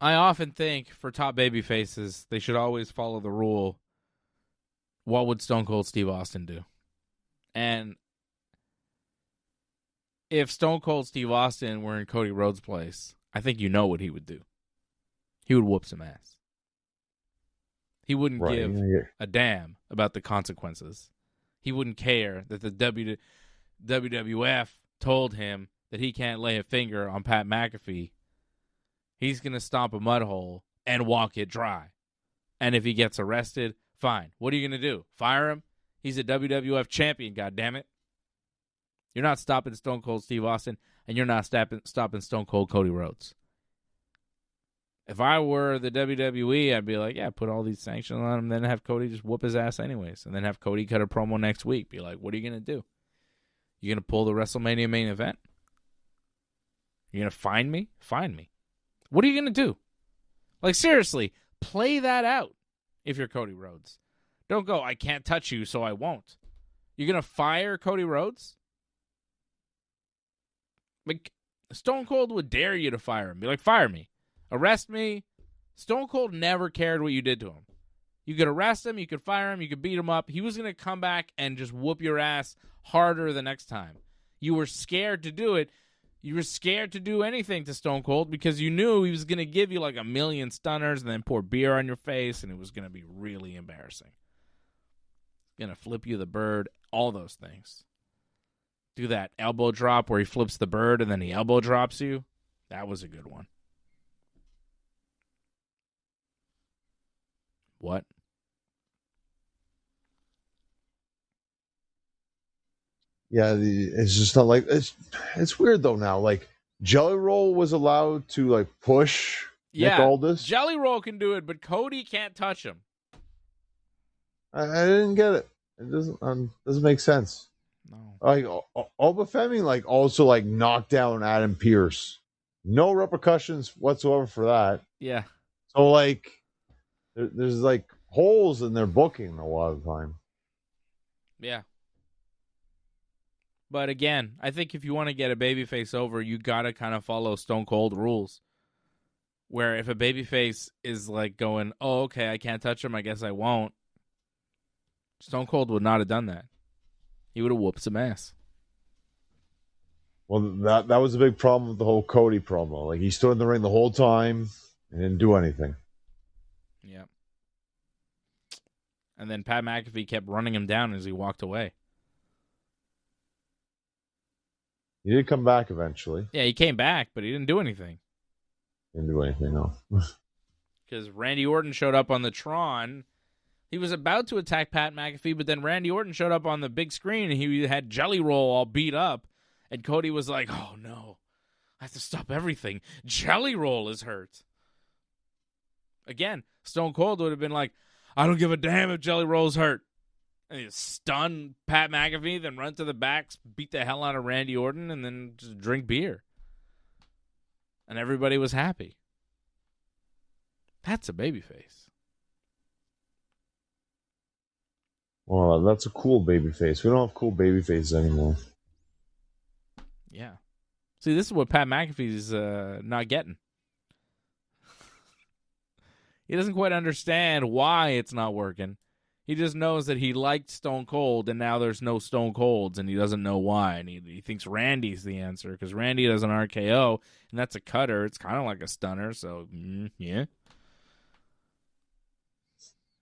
I often think for top baby faces, they should always follow the rule. What would Stone Cold Steve Austin do? And if Stone Cold Steve Austin were in Cody Rhodes' place, I think you know what he would do. He would whoop some ass. He wouldn't give a damn about the consequences. He wouldn't care that the WWF told him that he can't lay a finger on Pat McAfee. He's going to stomp a mud hole and walk it dry. And if he gets arrested, fine. What are you going to do? Fire him? He's a WWF champion, goddammit. You're not stopping Stone Cold Steve Austin, and you're not stopping Stone Cold Cody Rhodes. If I were the WWE, I'd be like, yeah, put all these sanctions on him, then have Cody just whoop his ass anyways, and then have Cody cut a promo next week. Be like, what are you going to do? You going to pull the WrestleMania main event? You're going to find me? Find me. What are you going to do? Like, seriously, play that out if you're Cody Rhodes. Don't go, I can't touch you, so I won't. You're going to fire Cody Rhodes? Like, Stone Cold would dare you to fire him. Be like, fire me. Arrest me. Stone Cold never cared what you did to him. You could arrest him, you could fire him, you could beat him up. He was going to come back and just whoop your ass harder the next time. You were scared to do it. You were scared to do anything to Stone Cold because you knew he was going to give you like a million stunners and then pour beer on your face, and it was going to be really embarrassing. Going to flip you the bird, all those things. Do that elbow drop where he flips the bird and then he elbow drops you. That was a good one. What? Yeah, it's just not like it's weird though now. Like Jelly Roll was allowed to like push Nick Aldis. Jelly Roll can do it, but Cody can't touch him. I didn't get it. It doesn't make sense. No. Like Obafemi like also like knocked down Adam Pearce. No repercussions whatsoever for that. Yeah. So like there's like holes in their booking a lot of the time. Yeah. But again, I think if you want to get a babyface over, you got to kind of follow Stone Cold rules. Where if a babyface is like going, oh, okay, I can't touch him, I guess I won't. Stone Cold would not have done that. He would have whooped some ass. Well, that was a big problem with the whole Cody promo. Like, he stood in the ring the whole time and didn't do anything. Yeah. And then Pat McAfee kept running him down as he walked away. He did come back eventually. Yeah, he came back, but he didn't do anything. Didn't do anything, no. Because Randy Orton showed up on the Tron. He was about to attack Pat McAfee, but then Randy Orton showed up on the big screen, and he had Jelly Roll all beat up. And Cody was like, oh, no. I have to stop everything. Jelly Roll is hurt. Again, Stone Cold would have been like, I don't give a damn if Jelly Roll's hurt. And he stun Pat McAfee, then run to the back, beat the hell out of Randy Orton, and then just drink beer. And everybody was happy. That's a babyface. Well, that's a cool babyface. We don't have cool babyfaces anymore. Yeah. See, this is what Pat McAfee's not getting. He doesn't quite understand why it's not working. He just knows that he liked Stone Cold, and now there's no Stone Colds, and he doesn't know why. And he thinks Randy's the answer, because Randy does an RKO, and that's a cutter. It's kind of like a stunner, so, yeah.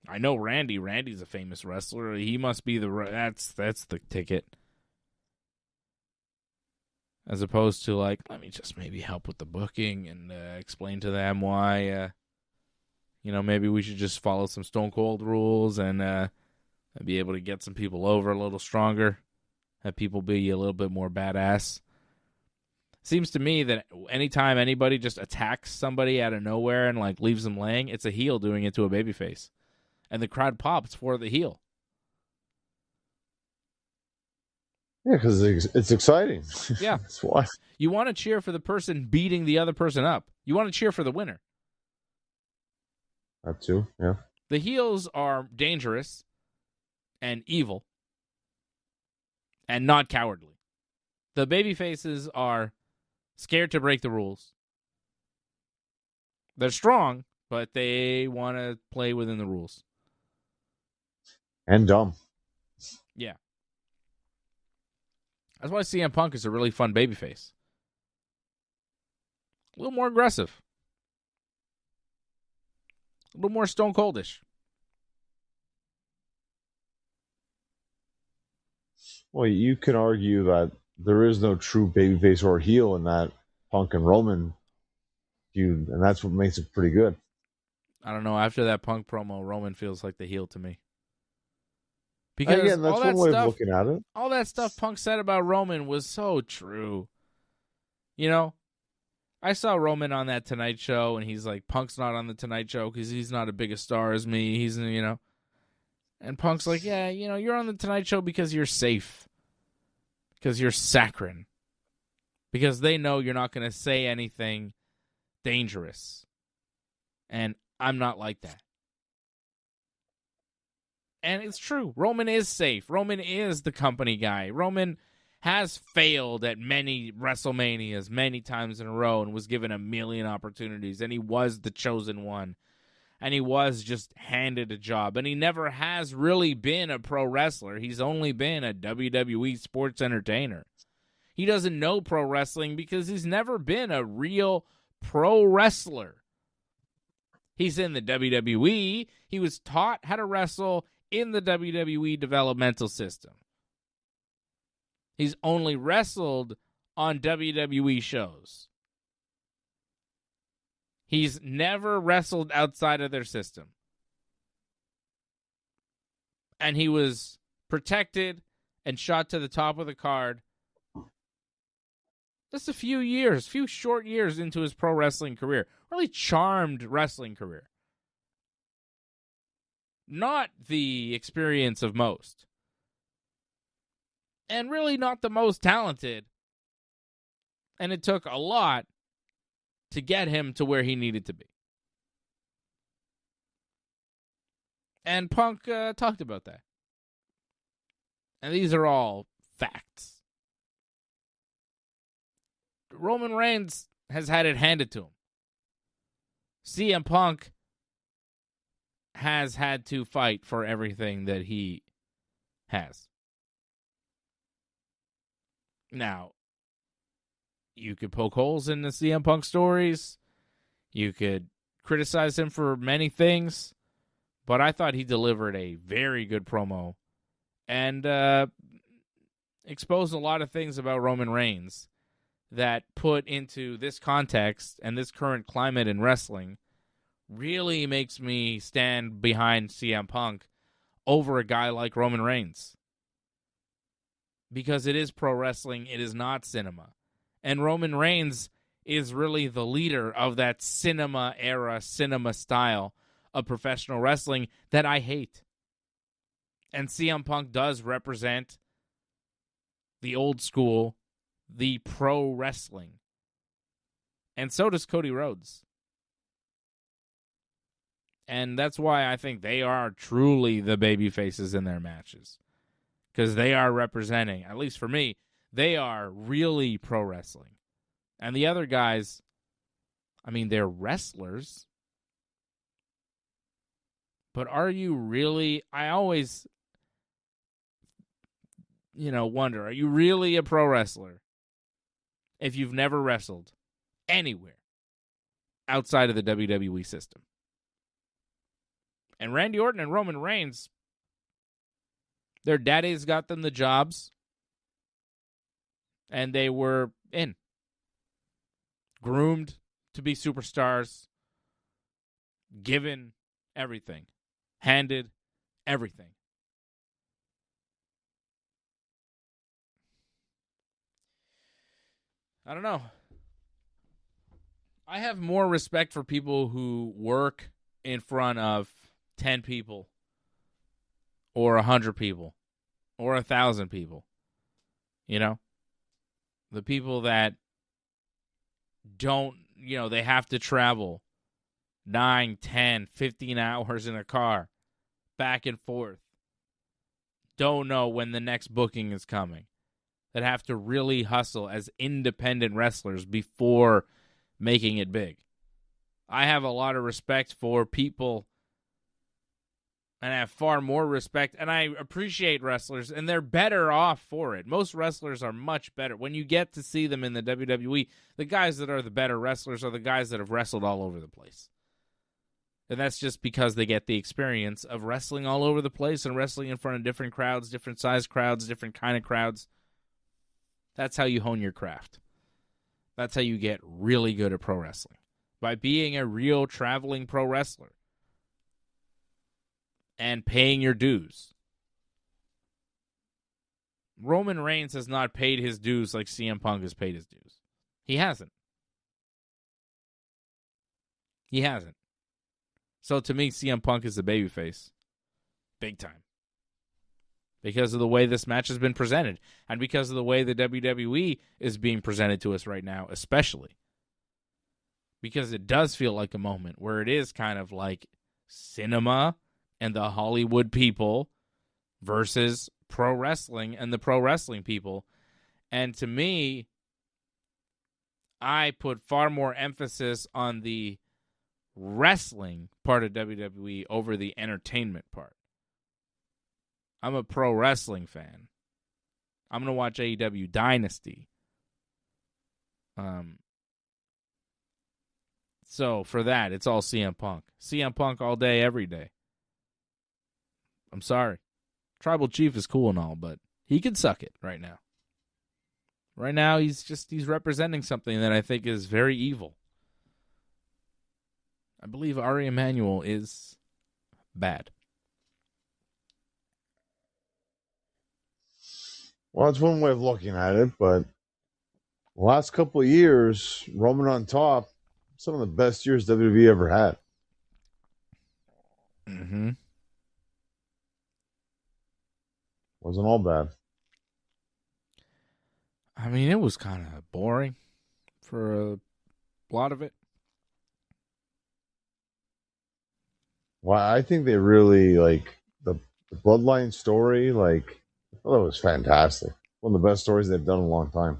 I know Randy. Randy's a famous wrestler. He must be that's the ticket. As opposed to, like, let me just maybe help with the booking and explain to them why, maybe we should just follow some Stone Cold rules and be able to get some people over a little stronger. Have people be a little bit more badass. Seems to me that anytime anybody just attacks somebody out of nowhere and, like, leaves them laying, it's a heel doing it to a babyface. And the crowd pops for the heel. Yeah, because it's exciting. Yeah. That's why. You want to cheer for the person beating the other person up. You want to cheer for the winner. That too, yeah. The heels are dangerous and evil and not cowardly. The baby faces are scared to break the rules. They're strong, but they want to play within the rules. And dumb. Yeah. That's why CM Punk is a really fun babyface. A little more aggressive. A little more Stone Coldish. Well, you can argue that there is no true babyface or heel in that Punk and Roman feud, and that's what makes it pretty good. I don't know. After that Punk promo, Roman feels like the heel to me. Because again, that's one way of looking at it. All that stuff Punk said about Roman was so true. You know, I saw Roman on that Tonight Show, and he's like, Punk's not on the Tonight Show because he's not a big a star as me. He's, and Punk's like, yeah, you're on the Tonight Show because you're safe. Because you're saccharine. Because they know you're not going to say anything dangerous. And I'm not like that. And it's true. Roman is safe. Roman is the company guy. Roman has failed at many WrestleManias many times in a row and was given a million opportunities. And he was the chosen one. And he was just handed a job. And he never has really been a pro wrestler. He's only been a WWE sports entertainer. He doesn't know pro wrestling because he's never been a real pro wrestler. He's in the WWE. He was taught how to wrestle in the WWE developmental system. He's only wrestled on WWE shows. He's never wrestled outside of their system. And he was protected and shot to the top of the card just a few short years into his pro wrestling career. Really charmed wrestling career. Not the experience of most. And really not the most talented. And it took a lot to get him to where he needed to be. And Punk talked about that. And these are all facts. Roman Reigns has had it handed to him. CM Punk has had to fight for everything that he has. Now, you could poke holes in the CM Punk stories. You could criticize him for many things. But I thought he delivered a very good promo and exposed a lot of things about Roman Reigns that put into this context and this current climate in wrestling really makes me stand behind CM Punk over a guy like Roman Reigns. Because it is pro wrestling, it is not cinema. And Roman Reigns is really the leader of that cinema era, cinema style of professional wrestling that I hate. And CM Punk does represent the old school, the pro wrestling. And so does Cody Rhodes. And that's why I think they are truly the baby faces in their matches. Because they are representing, at least for me, they are really pro wrestling. And the other guys, I mean, they're wrestlers. But are you really, I always, wonder, are you really a pro wrestler if you've never wrestled anywhere outside of the WWE system? And Randy Orton and Roman Reigns, their daddies got them the jobs, and they were groomed to be superstars, given everything, handed everything. I don't know. I have more respect for people who work in front of 10 people or 100 people or 1,000 people. The people that don't, they have to travel 9, 10, 15 hours in a car back and forth. Don't know when the next booking is coming. That have to really hustle as independent wrestlers before making it big. I have a lot of respect for people, and I have far more respect, and I appreciate wrestlers, and they're better off for it. Most wrestlers are much better. When you get to see them in the WWE, the guys that are the better wrestlers are the guys that have wrestled all over the place. And that's just because they get the experience of wrestling all over the place and wrestling in front of different crowds, different size crowds, different kind of crowds. That's how you hone your craft. That's how you get really good at pro wrestling. By being a real traveling pro wrestler. And paying your dues. Roman Reigns has not paid his dues like CM Punk has paid his dues. He hasn't. He hasn't. So to me, CM Punk is the babyface. Big time. Because of the way this match has been presented. And because of the way the WWE is being presented to us right now, especially. because it does feel like a moment where it is kind of like cinema and the Hollywood people versus pro wrestling and the pro wrestling people. And to me, I put far more emphasis on the wrestling part of WWE over the entertainment part. I'm a pro wrestling fan. I'm going to watch AEW Dynasty. So for that, it's all CM Punk. CM Punk all day, every day. I'm sorry. Tribal Chief is cool and all, but he can suck it right now. Right now, he's representing something that I think is very evil. I believe Ari Emanuel is bad. Well, that's one way of looking at it, but the last couple of years, Roman on top, some of the best years WWE ever had. Mm-hmm. Wasn't all bad. I mean, it was kind of boring for a lot of it. Well, I think they really, the Bloodline story, I thought it was fantastic. One of the best stories they've done in a long time.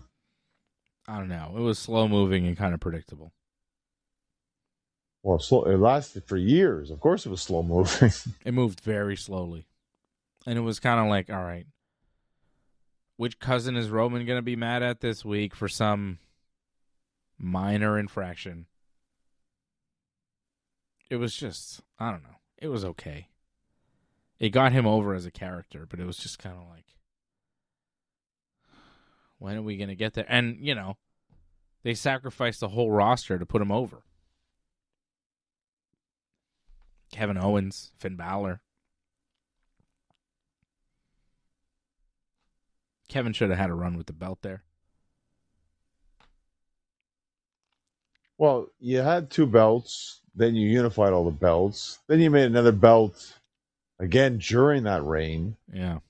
I don't know. It was slow-moving and kind of predictable. Well, it lasted for years. Of course it was slow-moving. It moved very slowly. And it was kind of like, all right, which cousin is Roman going to be mad at this week for some minor infraction? It was just, I don't know. It was okay. It got him over as a character, but it was just kind of like, when are we going to get there? And, they sacrificed the whole roster to put him over. Kevin Owens, Finn Balor. Kevin should have had a run with the belt there. Well, you had 2 belts, then you unified all the belts, then you made another belt again during that reign. Yeah.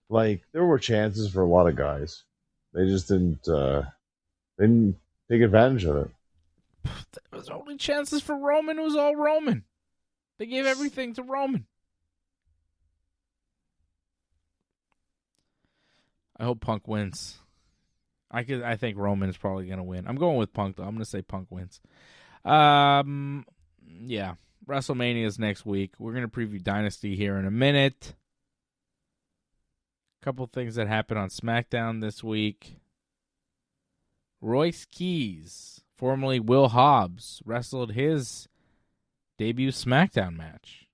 There were chances for a lot of guys. They just didn't take advantage of it. There was only chances for Roman. It was all Roman. They gave everything to Roman. I hope Punk wins. I think Roman is probably going to win. I'm going with Punk, though. I'm going to say Punk wins. Yeah. WrestleMania is next week. We're going to preview Dynasty here in a minute. A couple things that happened on SmackDown this week. Royce Keys, formerly Will Hobbs, wrestled his debut SmackDown match.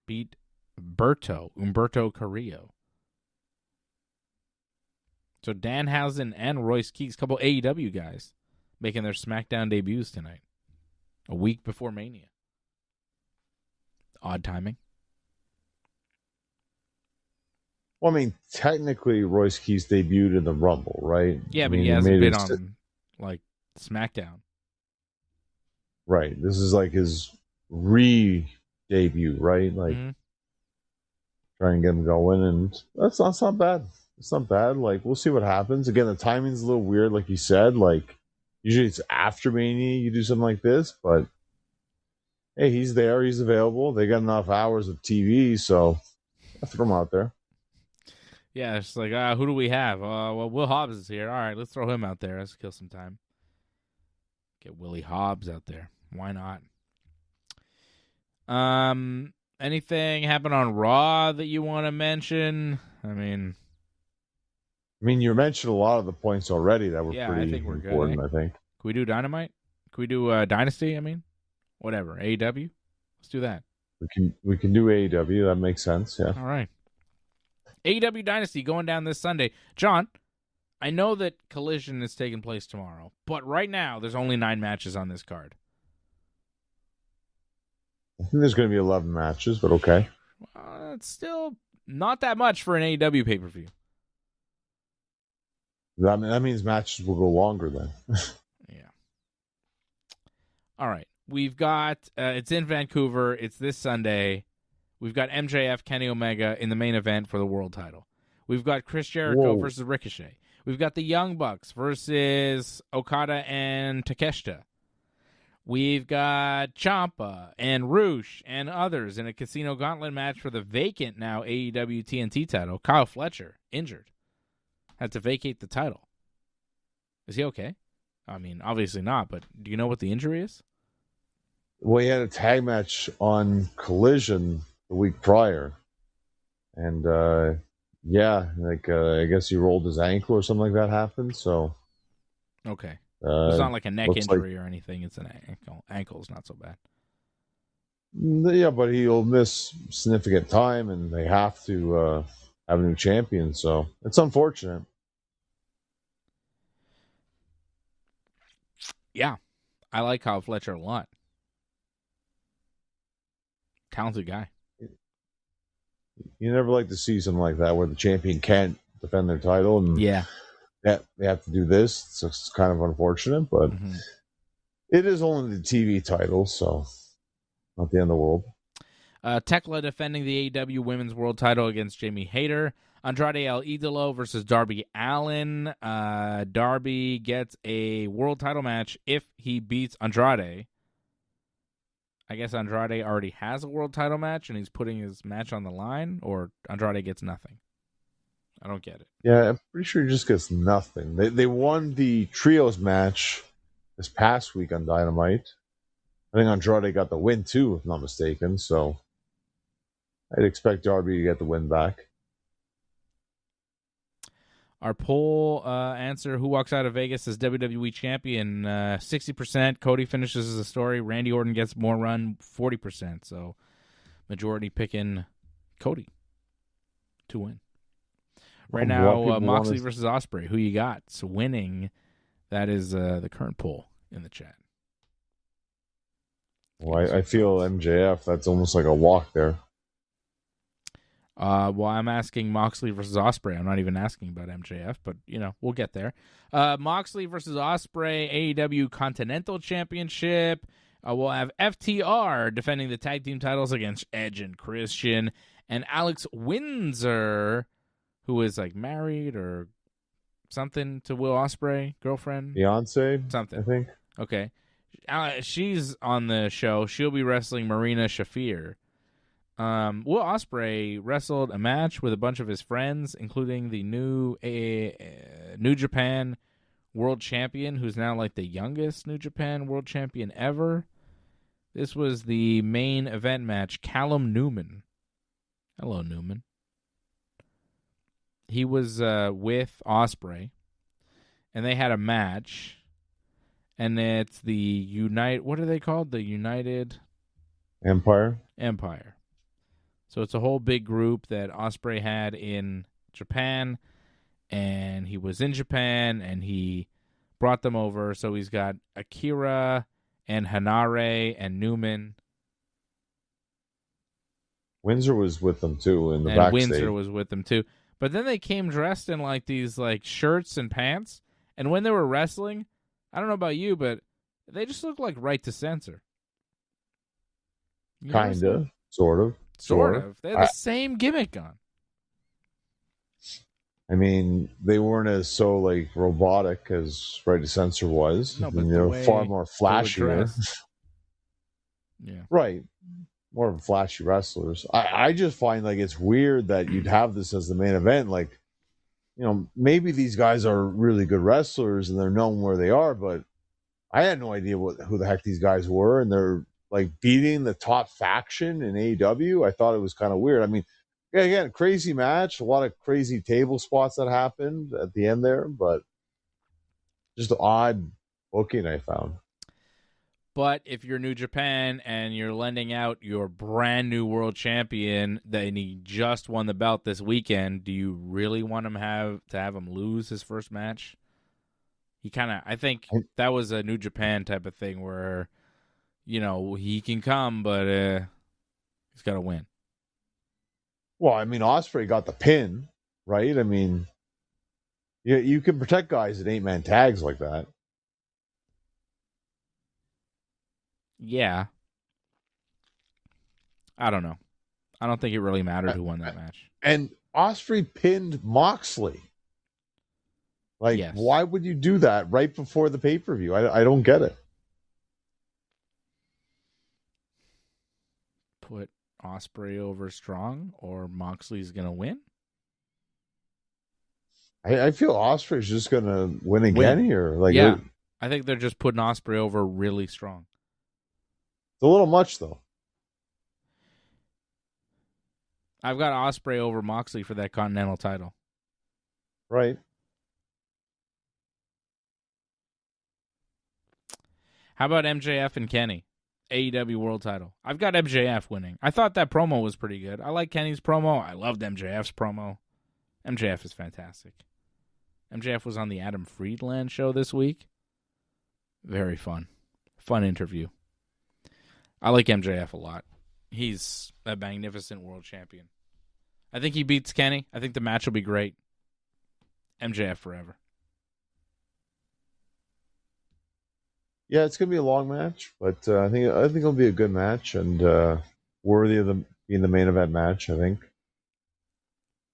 Beat Humberto Carrillo. So Danhausen and Royce Keys, a couple AEW guys, making their SmackDown debuts tonight. A week before Mania. Odd timing. Well, I mean, technically, Royce Keys debuted in the Rumble, right? Yeah, but he hasn't been on, SmackDown. Right. This is his re-debut, right? Try and get him going, and that's not bad. It's not bad. We'll see what happens. Again, the timing's a little weird, like you said. Usually it's after Mania you do something like this, but hey, he's there. He's available. They got enough hours of TV, so I throw him out there. Yeah, it's like, who do we have? Well, Will Hobbs is here. All right, let's throw him out there. Let's kill some time. Get Willie Hobbs out there. Why not? Anything happen on Raw that you want to mention? I mean, you mentioned a lot of the points already that were pretty I think we're important, good, I think. Can we do Dynamite? Can we do Dynasty? Whatever. AEW? Let's do that. We can do AEW. That makes sense, yeah. All right. AEW Dynasty going down this Sunday. John, I know that Collision is taking place tomorrow, but right now there's only 9 matches on this card. I think there's going to be 11 matches, but okay. It's still not that much for an AEW pay-per-view. That means matches will go longer then. Yeah. All right. We've got, it's in Vancouver. It's this Sunday. We've got MJF, Kenny Omega in the main event for the world title. We've got Chris Jericho versus Ricochet. We've got the Young Bucks versus Okada and Takeshita. We've got Ciampa and Roosh and others in a Casino Gauntlet match for the vacant now AEW TNT title. Kyle Fletcher, injured, had to vacate the title. Is he okay? I mean, obviously not, but do you know what the injury is? Well, he had a tag match on Collision the week prior. And, I guess he rolled his ankle or something like that happened, so... Okay. It's not like a neck injury or anything. It's an ankle. Ankle's not so bad. Yeah, but he'll miss significant time, and they have to have a new champion, so it's unfortunate. Yeah, I like Kyle Fletcher a lot. Talented guy. You never like to see something like that where the champion can't defend their title, and they have to do this. So it's kind of unfortunate, but it is only the TV title, so not the end of the world. Tekla defending the AEW Women's World Title against Jamie Hayter. Andrade El Idolo versus Darby Allin. Darby gets a world title match if he beats Andrade. I guess Andrade already has a world title match and he's putting his match on the line, or Andrade gets nothing. I don't get it. Yeah, I'm pretty sure he just gets nothing. They won the trios match this past week on Dynamite. I think Andrade got the win too, if I'm not mistaken, so I'd expect Darby to get the win back. Our poll answer, who walks out of Vegas as WWE champion? 60%. Cody finishes the story. Randy Orton gets more run, 40%. So majority picking Cody to win. Right now, Moxley versus Ospreay. Who you got? So winning. That is the current poll in the chat. Well, I feel MJF, that's almost like a walk there. Well, I'm asking Moxley versus Ospreay. I'm not even asking about MJF, but, we'll get there. Moxley versus Ospreay, AEW Continental Championship. We'll have FTR defending the tag team titles against Edge and Christian. And Alex Windsor, who is, married or something to Will Ospreay, girlfriend? Beyonce? Something. I think. Okay. She's on the show. She'll be wrestling Marina Shafir. Will Ospreay wrestled a match with a bunch of his friends, including the New Japan World Champion, who's now the youngest New Japan World Champion ever. This was the main event match. Callum Newman. Hello, Newman. He was with Ospreay, and they had a match, and it's the what are they called? The United Empire. So it's a whole big group that Ospreay had in Japan, and he was in Japan, and he brought them over. So he's got Akira and Hanare and Newman. Windsor was with them, too, in the backstage. Windsor was with them, too. But then they came dressed in, these, shirts and pants, and when they were wrestling, I don't know about you, but they just looked like Right to Censor. Kind of, sort of. Sort of. They had the same gimmick on. I mean, they weren't as robotic as Right to Censor was. No, but they were far more flashier. Yeah. Right. More of flashy wrestlers. I just find it's weird that you'd have this as the main event. Maybe these guys are really good wrestlers and they're known where they are, but I had no idea who the heck these guys were, and they're beating the top faction in AEW. I thought it was kind of weird. I mean, again, crazy match, a lot of crazy table spots that happened at the end there, but just odd booking I found. But if you're New Japan and you're lending out your brand new world champion, then he just won the belt this weekend, do you really want him to have him lose his first match? I think that was a New Japan type of thing where, he can come, but he's got to win. Well, I mean, Ospreay got the pin, right? I mean, you can protect guys at 8-man tags like that. Yeah. I don't know. I don't think it really mattered who won that match. And Ospreay pinned Moxley. Yes. Why would you do that right before the pay-per-view? I don't get it. put Ospreay over Strong, or Moxley's going to win? I feel Ospreay's just going to win again here. Like, yeah, I think they're just putting Ospreay over really strong. It's a little much, though. I've got Ospreay over Moxley for that Continental title. Right. How about MJF and Kenny? AEW World title. I've got MJF winning. I thought that promo was pretty good. I like Kenny's promo. I loved MJF's promo. MJF is fantastic. MJF was on the Adam Friedland show this week. Very fun. Fun interview. I like MJF a lot. He's a magnificent world champion. I think he beats Kenny. I think the match will be great. MJF forever. Yeah, it's going to be a long match, but I think it'll be a good match and worthy of being the main event match, I think.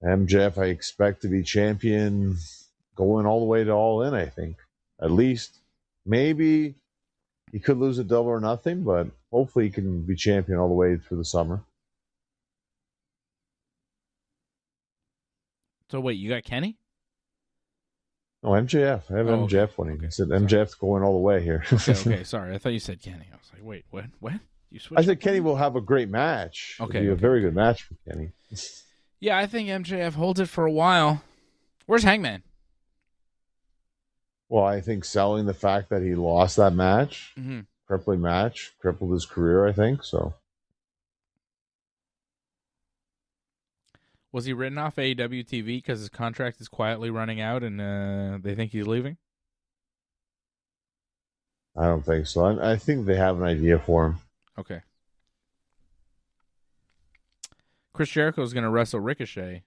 MJF, I expect to be champion going all the way to All In, I think. At least. Maybe he could lose a double or nothing, but hopefully he can be champion all the way through the summer. So wait, you got Kenny? No, MJF. I have MJF winning. Okay. I said MJF's going all the way here. Okay, sorry. I thought you said Kenny. I was like, wait, what? You switched? I said Kenny will have a great match. Okay. It'll be a very good match for Kenny. Yeah, I think MJF holds it for a while. Where's Hangman? Well, I think selling the fact that he lost that match, crippling match, crippled his career, I think, so. Was he written off AEW TV because his contract is quietly running out and they think he's leaving? I don't think so. I think they have an idea for him. Okay. Chris Jericho is going to wrestle Ricochet.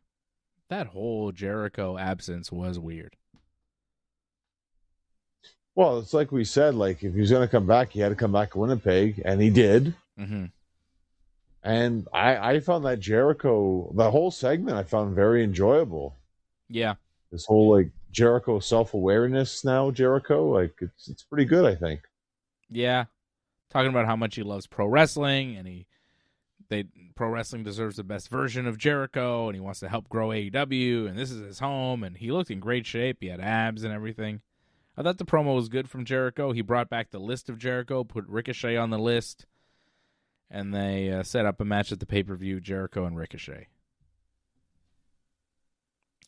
That whole Jericho absence was weird. Well, it's like we said, like if he was going to come back, he had to come back to Winnipeg, and he did. Mm-hmm. And I found that Jericho, the whole segment, I found very enjoyable. Yeah. This whole like Jericho self-awareness now, Jericho, like it's pretty good, I think. Yeah. Talking about how much he loves pro wrestling, and pro wrestling deserves the best version of Jericho, and he wants to help grow AEW, and this is his home, and he looked in great shape. He had abs and everything. I thought the promo was good from Jericho. He brought back the list of Jericho, put Ricochet on the list, and they set up a match at the pay-per-view, Jericho and Ricochet.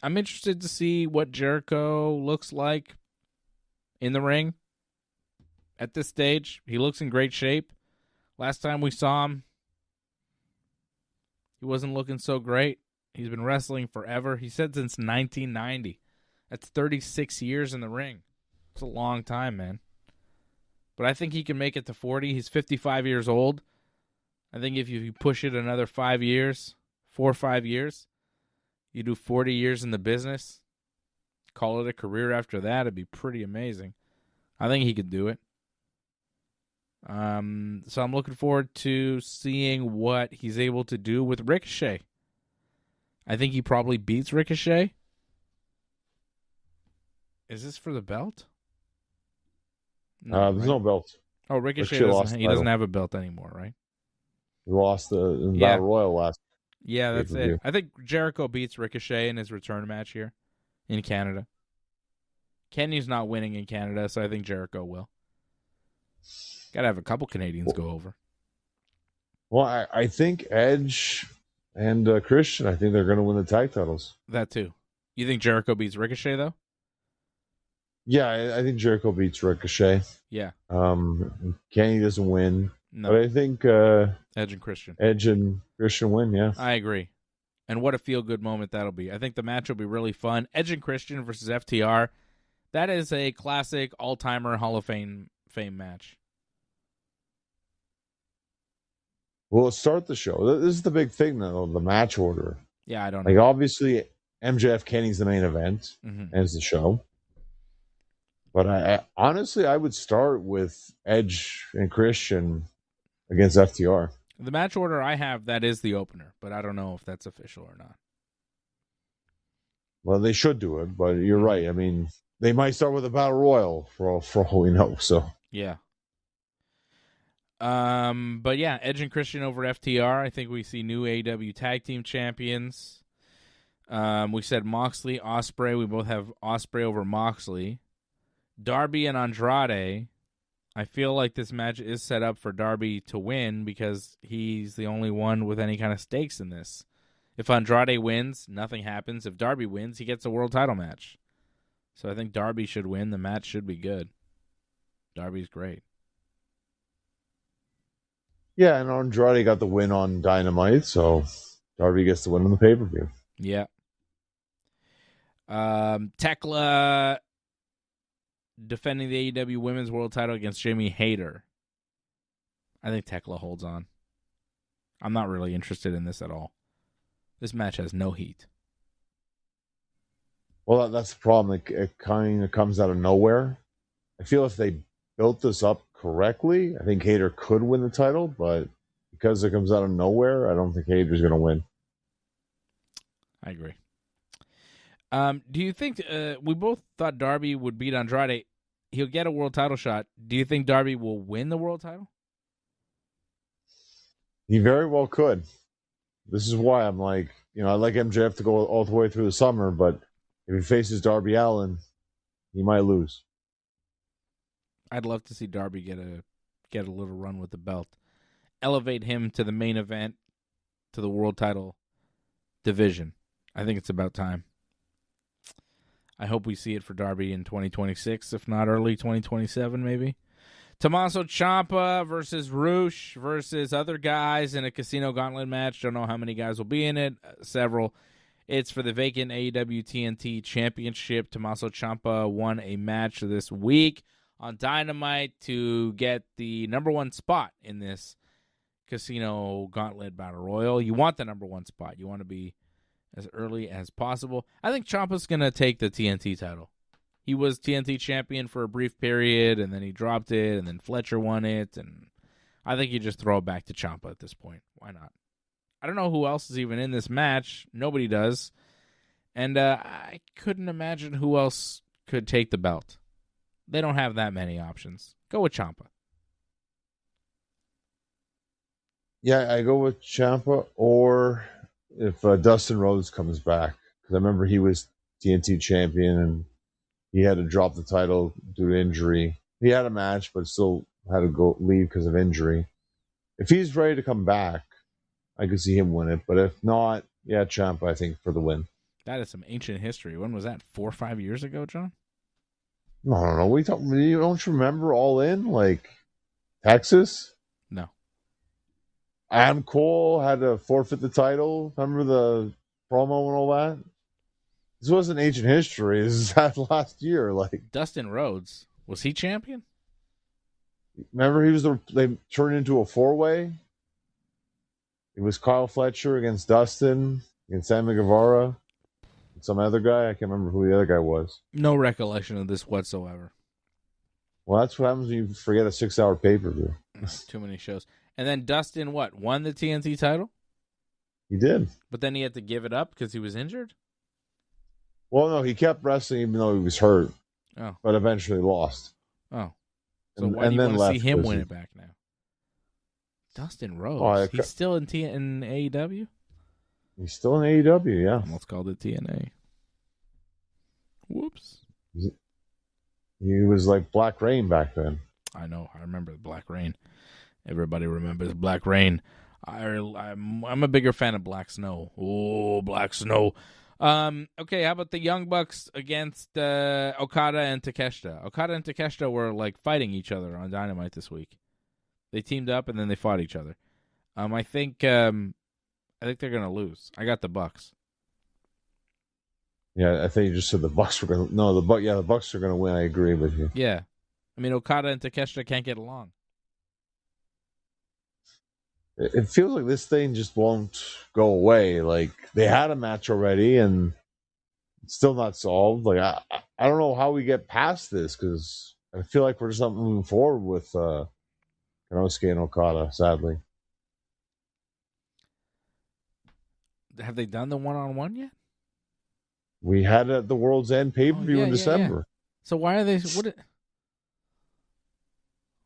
I'm interested to see what Jericho looks like in the ring at this stage. He looks in great shape. Last time we saw him, he wasn't looking so great. He's been wrestling forever. He said since 1990. That's 36 years in the ring. It's a long time, man. But I think he can make it to 40. He's 55 years old. I think if you push it another 5 years, 4 or 5 years, you do 40 years in the business, call it a career after that, it'd be pretty amazing. I think he could do it. So I'm looking forward to seeing what he's able to do with Ricochet. I think he probably beats Ricochet. Is this for the belt? No, there's no belt. Oh, Ricochet doesn't have a belt anymore, right? He lost the Battle Royal last. Yeah, that's it. I think Jericho beats Ricochet in his return match here in Canada. Kenny's not winning in Canada, so I think Jericho will. Got to have a couple Canadians go over. Well, I think Edge and Christian, I think they're going to win the tag titles. That too. You think Jericho beats Ricochet, though? Yeah, I think Jericho beats Ricochet. Yeah. Kenny doesn't win. No. But I think Edge and Christian win, yeah. I agree. And what a feel-good moment that'll be. I think the match will be really fun. Edge and Christian versus FTR. That is a classic all-timer Hall of Fame match. Well, let's start the show. This is the big thing, though, the match order. Yeah, I don't know. Like, obviously, MJF Kenny's the main event as the show. But I honestly, I would start with Edge and Christian against FTR. The match order I have, that is the opener, but I don't know if that's official or not. Well, they should do it, but you're right. I mean, they might start with a battle royal for all we know. So yeah. But yeah, Edge and Christian over FTR. I think we see new AEW tag team champions. We said Moxley, Ospreay. We both have Ospreay over Moxley. Darby and Andrade. I feel like this match is set up for Darby to win because he's the only one with any kind of stakes in this. If Andrade wins, nothing happens. If Darby wins, he gets a world title match. So I think Darby should win. The match should be good. Darby's great. Yeah, and Andrade got the win on Dynamite, so Darby gets the win on the pay-per-view. Yeah. Tekla defending the AEW Women's World Title against Jamie Hayter. I think Tekla holds on. I'm not really interested in this at all. This match has no heat. Well, that's the problem. It kind of comes out of nowhere. I feel if they built this up correctly, I think Hayter could win the title, but because it comes out of nowhere, I don't think Hayter's going to win. I agree. Do you think we both thought Darby would beat Andrade? He'll get a world title shot. Do you think Darby will win the world title? He very well could. This is why I'm like, I like MJF to go all the way through the summer, but if he faces Darby Allin, he might lose. I'd love to see Darby get a little run with the belt. Elevate him to the main event, to the world title division. I think it's about time. I hope we see it for Darby in 2026, if not early 2027, maybe. Tommaso Ciampa versus Rush versus other guys in a casino gauntlet match. Don't know how many guys will be in it. Several. It's for the vacant AEW TNT Championship. Tommaso Ciampa won a match this week on Dynamite to get the number one spot in this casino gauntlet battle royal. You want the number one spot. You want to be as early as possible. I think Ciampa's going to take the TNT title. He was TNT champion for a brief period, and then he dropped it, and then Fletcher won it, and I think you just throw it back to Ciampa at this point. Why not? I don't know who else is even in this match. Nobody does. And I couldn't imagine who else could take the belt. They don't have that many options. Go with Ciampa. Yeah, I go with Ciampa, or if Dustin Rhodes comes back. Because I remember he was TNT champion, and he had to drop the title due to injury. He had a match, but still had to leave because of injury. If he's ready to come back, I could see him win it. But if not, yeah, Ciampa, I think, for the win. That is some ancient history. When was that? 4 or 5 years ago, John? No. You don't remember All In? Like, Texas? No. Adam Cole had to forfeit the title. Remember the promo and all that? This wasn't ancient history. This is that last year. Like Dustin Rhodes, was he champion? Remember, they turned into a 4-way. It was Kyle Fletcher against Dustin, against Sammy Guevara, and some other guy. I can't remember who the other guy was. No recollection of this whatsoever. Well, that's what happens when you forget a 6-hour pay-per-view. Too many shows. And then Dustin, won the TNT title? He did. But then he had to give it up because he was injured? Well, no, he kept wrestling even though he was hurt. Oh. But eventually lost. Oh. So why do you want to see him win it back now? Dustin Rhodes. He's still in AEW? He's still in AEW, yeah. Almost called it TNA. Whoops. He was like Black Rain back then. I know. I remember Black Rain. Everybody remembers Black Rain. I'm a bigger fan of Black Snow. Oh, Black Snow. Okay, how about the Young Bucks against Okada and Takeshita? Okada and Takeshita were like fighting each other on Dynamite this week. They teamed up and then they fought each other. I think they're gonna lose. I got the Bucks. Yeah, I think you just said the Bucks were gonna. No, the Bucks are gonna win. I agree with you. Yeah, I mean Okada and Takeshita can't get along. It feels like this thing just won't go away. Like they had a match already and it's still not solved. Like I don't know how we get past this because I feel like we're just not moving forward with Inosuke and Okada. Sadly, have they done the 1-on-1 yet? We had it at the World's End pay-per-view in December. Yeah. So why are they?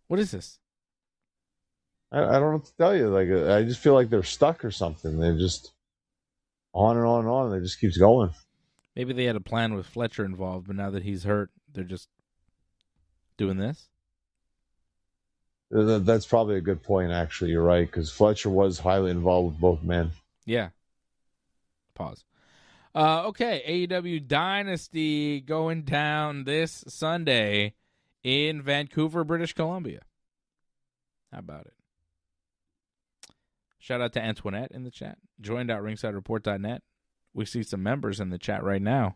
What is this? I don't know what to tell you. Like, I just feel like they're stuck or something. They're just on and on and on. And it just keeps going. Maybe they had a plan with Fletcher involved, but now that he's hurt, they're just doing this. That's probably a good point, actually. You're right, because Fletcher was highly involved with both men. Yeah. Pause. Okay, AEW Dynasty going down this Sunday in Vancouver, British Columbia. How about it? Shout out to Antoinette in the chat. Joined.ringsidereport.net. We see some members in the chat right now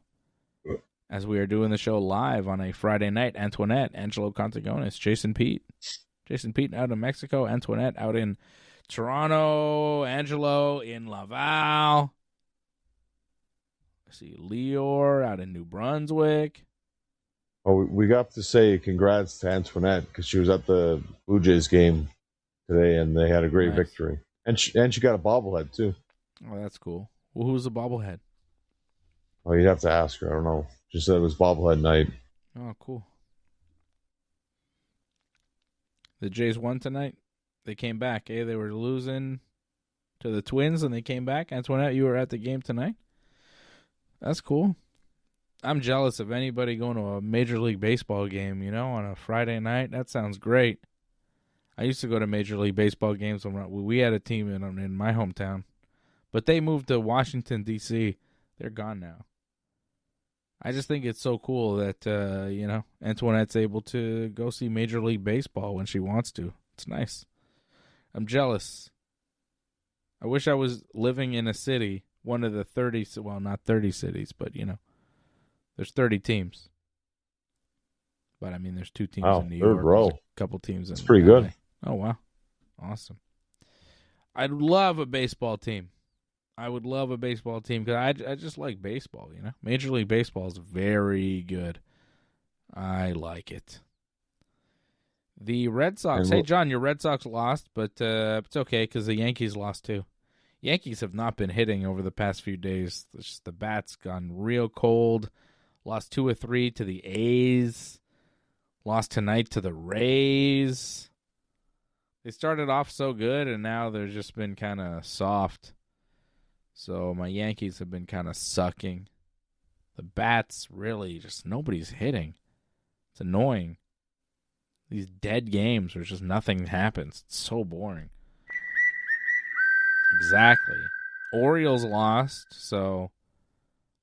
as we are doing the show live on a Friday night. Antoinette, Angelo Contagonis, Jason Pete out in Mexico, Antoinette out in Toronto, Angelo in Laval. I see Leor out in New Brunswick. Oh, we got to say congrats to Antoinette because she was at the Blue Jays game today and they had a great victory. And she got a bobblehead too. Oh, that's cool. Well, who's the bobblehead? Oh, you'd have to ask her. I don't know. She said it was bobblehead night. Oh, cool. The Jays won tonight. They came back. They were losing to the Twins, and they came back. Antoinette, you were at the game tonight. That's cool. I'm jealous of anybody going to a Major League Baseball game, on a Friday night. That sounds great. I used to go to Major League Baseball games when we had a team in my hometown. But they moved to Washington, D.C. They're gone now. I just think it's so cool that, Antoinette's able to go see Major League Baseball when she wants to. It's nice. I'm jealous. I wish I was living in a city, one of the 30, well, not 30 cities, but, there's 30 teams. But, I mean, there's 2 teams in New York. Row. There's a couple teams in That's pretty LA. good. Oh, wow. Awesome. I'd love a baseball team. I would love a baseball team because I just like baseball, Major League Baseball is very good. I like it. The Red Sox. Hey, John, your Red Sox lost, but it's okay because the Yankees lost too. Yankees have not been hitting over the past few days. The bat's gone real cold. Lost 2 or 3 to the A's. Lost tonight to the Rays. They started off so good, and now they've just been kind of soft. So my Yankees have been kind of sucking. The bats really just nobody's hitting. It's annoying. These dead games where just nothing happens. It's so boring. Exactly. Orioles lost, so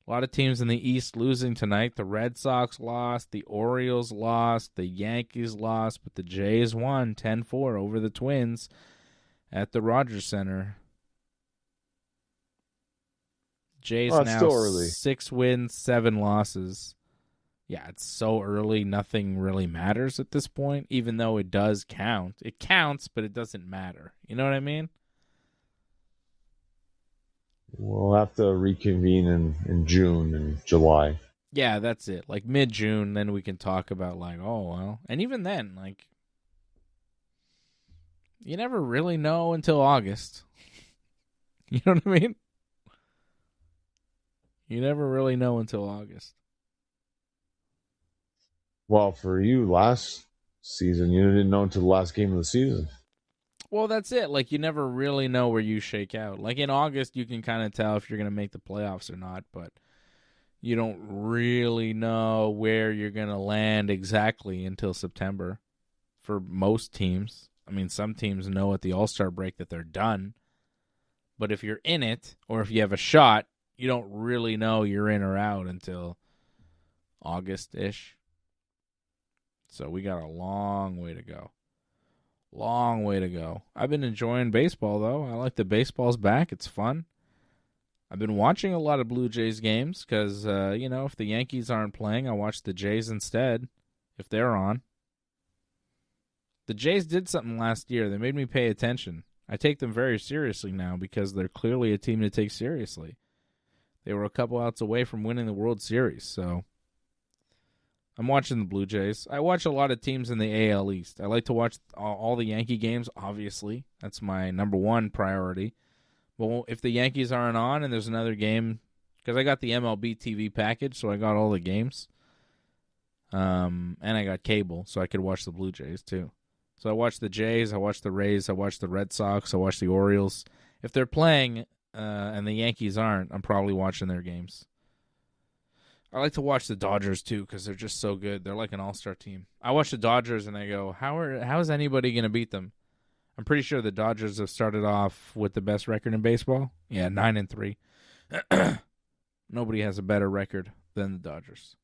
a lot of teams in the East losing tonight. The Red Sox lost, the Orioles lost, the Yankees lost, but the Jays won 10-4 over the Twins at the Rogers Center. Jays now 6 wins, 7 losses. Yeah, it's so early. Nothing really matters at this point, even though it does count. It counts, but it doesn't matter. You know what I mean? We'll have to reconvene in June and July. Yeah, that's it. Like mid-June, then we can talk about and even then, you never really know until August. You know what I mean? You never really know until August. Well, for you last season, you didn't know until the last game of the season. Well, that's it. You never really know where you shake out. In August, you can kind of tell if you're going to make the playoffs or not, but you don't really know where you're going to land exactly until September for most teams. I mean, some teams know at the All-Star break that they're done, but if you're in it or if you have a shot, you don't really know you're in or out until August-ish. So we got a long way to go. Long way to go. I've been enjoying baseball, though. I like the baseball's back. It's fun. I've been watching a lot of Blue Jays games because, if the Yankees aren't playing, I watch the Jays instead if they're on. The Jays did something last year. They made me pay attention. I take them very seriously now because they're clearly a team to take seriously. They were a couple outs away from winning the World Series, so I'm watching the Blue Jays. I watch a lot of teams in the AL East. I like to watch all the Yankee games, obviously. That's my number one priority. But if the Yankees aren't on and there's another game, because I got the MLB TV package, so I got all the games. And I got cable, so I could watch the Blue Jays too. So I watch the Jays, I watch the Rays, I watch the Red Sox, I watch the Orioles. If they're playing and the Yankees aren't, I'm probably watching their games. I like to watch the Dodgers too because they're just so good. They're like an all-star team. I watch the Dodgers and I go, how is anybody going to beat them? I'm pretty sure the Dodgers have started off with the best record in baseball. Yeah, 9-3. Nobody has a better record than the Dodgers.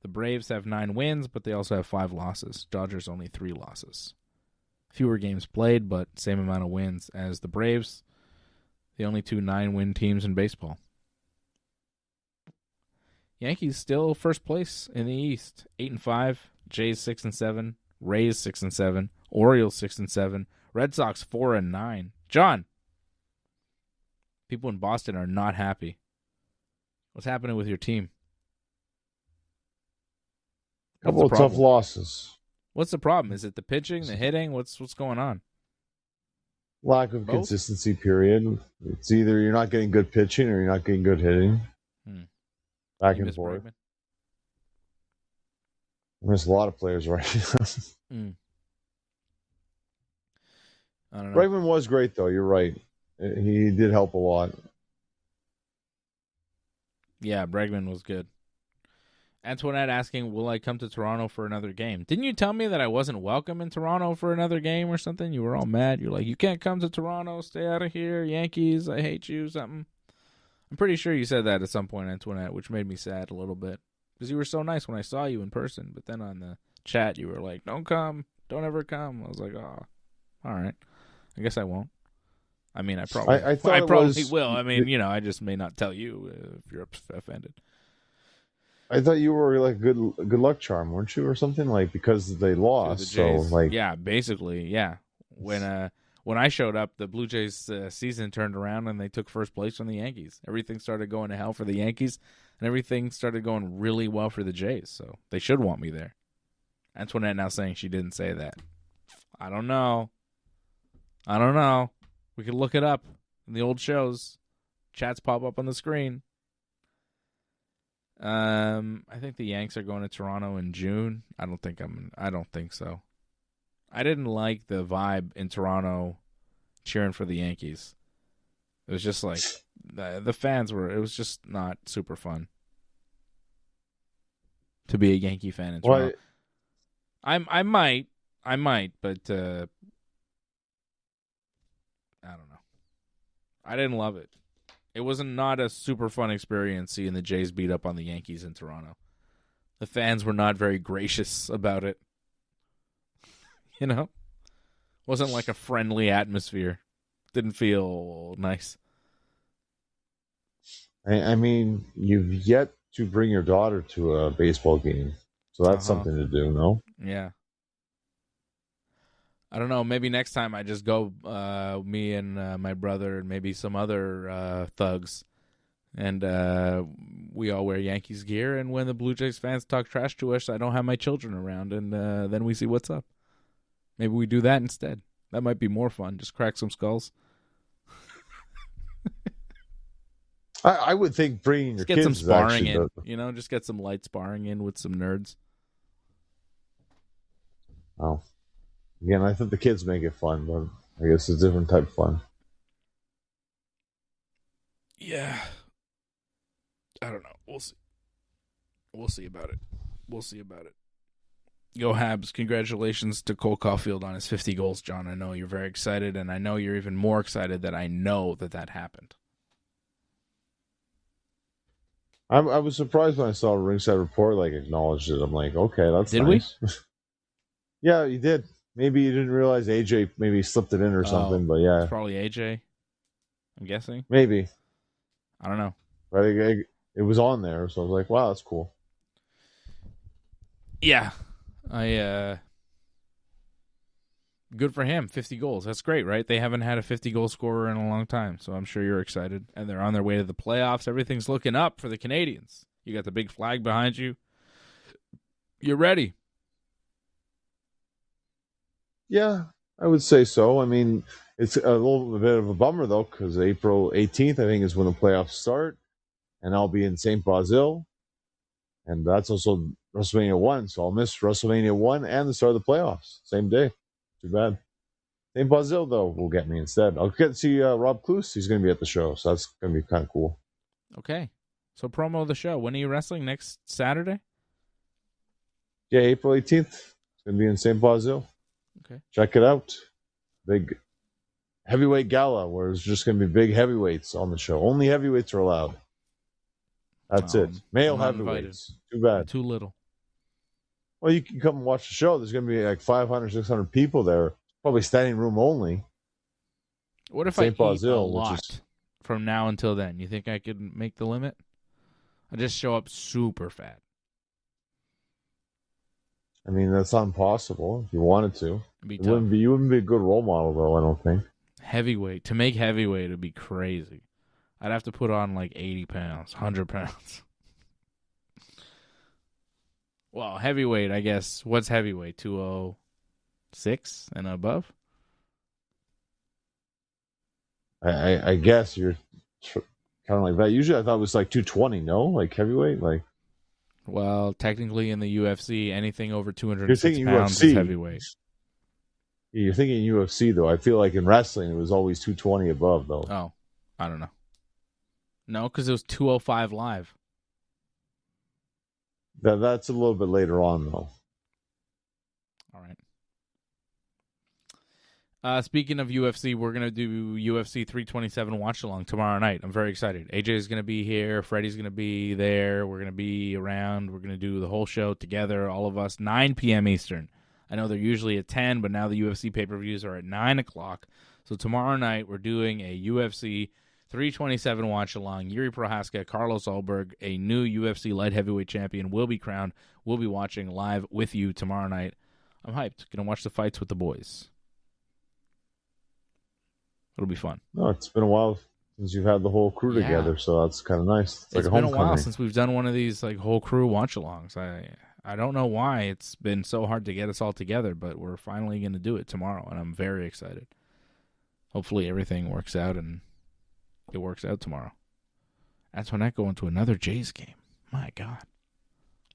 The Braves have 9 wins, but they also have 5 losses. Dodgers only 3 losses. Fewer games played, but same amount of wins as the Braves. The only 2 9-win teams in baseball. Yankees still first place in the East. 8-5. Jays 6-7. Rays 6-7. Orioles 6-7. Red Sox 4-9. John, people in Boston are not happy. What's happening with your team? Couple of tough losses. What's the problem? Is it the pitching, the hitting? What's going on? Lack of consistency, period. It's either you're not getting good pitching or you're not getting good hitting. Back and forth. Bregman? I miss a lot of players right now. I don't know. Bregman was great, though. You're right. He did help a lot. Yeah, Bregman was good. Antoinette asking, will I come to Toronto for another game? Didn't you tell me that I wasn't welcome in Toronto for another game or something? You were all mad. You're like, you can't come to Toronto. Stay out of here. Yankees, I hate you, something. I'm pretty sure you said that at some point, Antoinette, which made me sad a little bit. Because you were so nice when I saw you in person. But then on the chat, you were like, don't come. Don't ever come. I was like, oh, all right. I guess I won't. I mean, I probably will. I mean, I just may not tell you if you're offended. I thought you were like good luck charm, weren't you, or something, like, because they lost. So like, yeah, basically, yeah. When I showed up, the Blue Jays season turned around and they took first place from the Yankees. Everything started going to hell for the Yankees, and everything started going really well for the Jays. So they should want me there. Antoinette now saying she didn't say that. I don't know. We could look it up in the old shows. Chats pop up on the screen. I think the Yanks are going to Toronto in June. I don't think so. I didn't like the vibe in Toronto cheering for the Yankees. It was just like the fans were. It was just not super fun to be a Yankee fan in Toronto. I might, but I don't know. I didn't love it. It was not a super fun experience seeing the Jays beat up on the Yankees in Toronto. The fans were not very gracious about it. Wasn't like a friendly atmosphere. Didn't feel nice. I mean, you've yet to bring your daughter to a baseball game, so that's something to do, no? Yeah. I don't know. Maybe next time I just go, me and my brother and maybe some other thugs, and we all wear Yankees gear. And when the Blue Jays fans talk trash to us, I don't have my children around, and then we see what's up. Maybe we do that instead. That might be more fun. Just crack some skulls. I would think bringing your kids, get some sparring in. Just get some light sparring in with some nerds. Oh. Again, I think the kids make it fun, but I guess it's a different type of fun. Yeah. I don't know. We'll see. We'll see about it. Go Habs. Congratulations to Cole Caulfield on his 50 goals, John. I know you're very excited, and I know you're even more excited that I know that happened. I was surprised when I saw a Ringside Report acknowledged it. I'm like, okay, that's nice. Did we? Yeah, you did. Maybe you didn't realize AJ maybe slipped it in or something, but yeah. It's probably AJ, I'm guessing. Maybe. I don't know. But it was on there, so I was like, wow, that's cool. Yeah. Good for him, 50 goals. That's great, right? They haven't had a 50-goal scorer in a long time, so I'm sure you're excited. And they're on their way to the playoffs. Everything's looking up for the Canadians. You got the big flag behind you. You're ready. Yeah, I would say so. I mean, it's a little bit of a bummer, though, because April 18th, I think, is when the playoffs start, and I'll be in St. Basil, and that's also WrestleMania 1, so I'll miss WrestleMania 1 and the start of the playoffs. Same day. Too bad. St. Basil, though, will get me instead. I'll get to see Rob Kloos. He's going to be at the show, so that's going to be kind of cool. Okay. So promo the show. When are you wrestling? Next Saturday? Yeah, April 18th. It's going to be in St. Basil. Okay. Check it out. Big heavyweight gala where it's just going to be big heavyweights on the show. Only heavyweights are allowed. That's it. Male heavyweights. Too bad. I'm too little. Well, you can come and watch the show. There's going to be like 500, 600 people there. Probably standing room only. What if I eat a lot from now until then? You think I could make the limit? I just show up super fat. I mean, that's not impossible if you wanted to. You wouldn't be a good role model, though, I don't think. Heavyweight. To make heavyweight would be crazy. I'd have to put on like 80 pounds, 100 pounds. Well, heavyweight, I guess. What's heavyweight? 206 and above? I guess you're kind of like that. Usually I thought it was like 220, no? Like heavyweight? Well, technically in the UFC, anything over 206 pounds is heavyweight. You're thinking UFC, though. I feel like in wrestling, it was always 220 above, though. Oh, I don't know. No, because it was 205 live. That's a little bit later on, though. All right. Speaking of UFC, we're going to do UFC 327 watch-along tomorrow night. I'm very excited. AJ is going to be here. Freddie's going to be there. We're going to be around. We're going to do the whole show together, all of us, 9 p.m. Eastern. I know they're usually at 10, but now the UFC pay-per-views are at 9 o'clock. So tomorrow night, we're doing a UFC 327 watch-along. Yuri Prohaska, Carlos Ulberg, a new UFC light heavyweight champion, will be crowned. We'll be watching live with you tomorrow night. I'm hyped. Going to watch the fights with the boys. It'll be fun. No, it's been a while since you've had the whole crew together, so that's kind of nice. It's been a while since we've done one of these like whole crew watch-alongs. I don't know why it's been so hard to get us all together, but we're finally going to do it tomorrow, and I'm very excited. Hopefully everything works out, and it works out tomorrow. That's when I go into another Jays game. My God.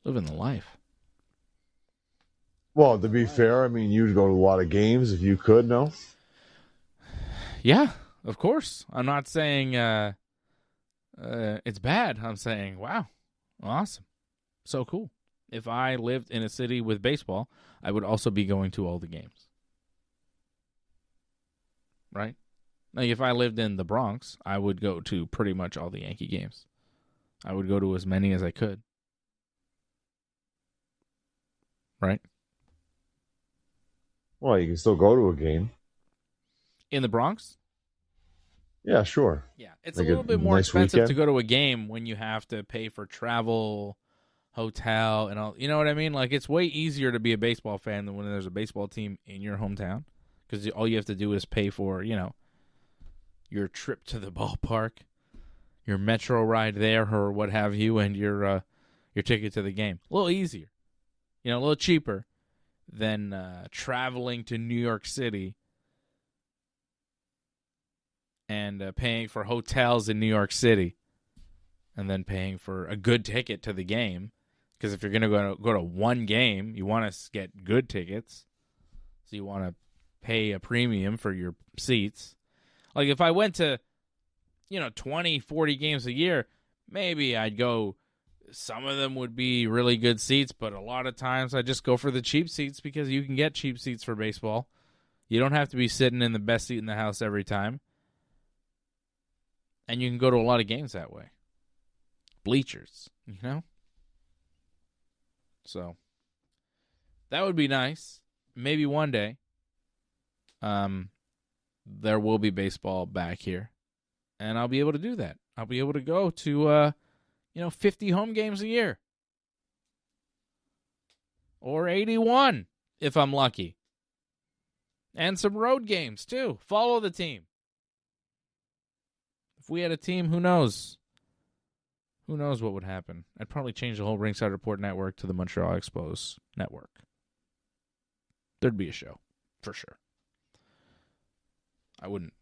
Living the life. Well, to be fair, I mean, you'd go to a lot of games if you could, no? Yeah, of course. I'm not saying it's bad. I'm saying, wow, awesome. So cool. If I lived in a city with baseball, I would also be going to all the games. Right? Like if I lived in the Bronx, I would go to pretty much all the Yankee games. I would go to as many as I could. Right? Well, you can still go to a game. In the Bronx? Yeah, sure. Yeah, it's like a little bit more expensive to go to a game when you have to pay for travel, hotel, and all. You know what I mean? Like, it's way easier to be a baseball fan than when there's a baseball team in your hometown. Because all you have to do is pay for, your trip to the ballpark, your metro ride there or what have you, and your ticket to the game. A little easier. A little cheaper than traveling to New York City and paying for hotels in New York City and then paying for a good ticket to the game. Because if you're going to go to one game, you want to get good tickets. So you want to pay a premium for your seats. Like if I went to, 20, 40 games a year, maybe I'd go. Some of them would be really good seats, but a lot of times I just go for the cheap seats because you can get cheap seats for baseball. You don't have to be sitting in the best seat in the house every time. And you can go to a lot of games that way. Bleachers, So, that would be nice. Maybe one day, there will be baseball back here. And I'll be able to do that. I'll be able to go to, 50 home games a year. Or 81, if I'm lucky. And some road games, too. Follow the team. If we had a team, who knows? Who knows what would happen? I'd probably change the whole Ringside Report network to the Montreal Expos network. There'd be a show, for sure. I wouldn't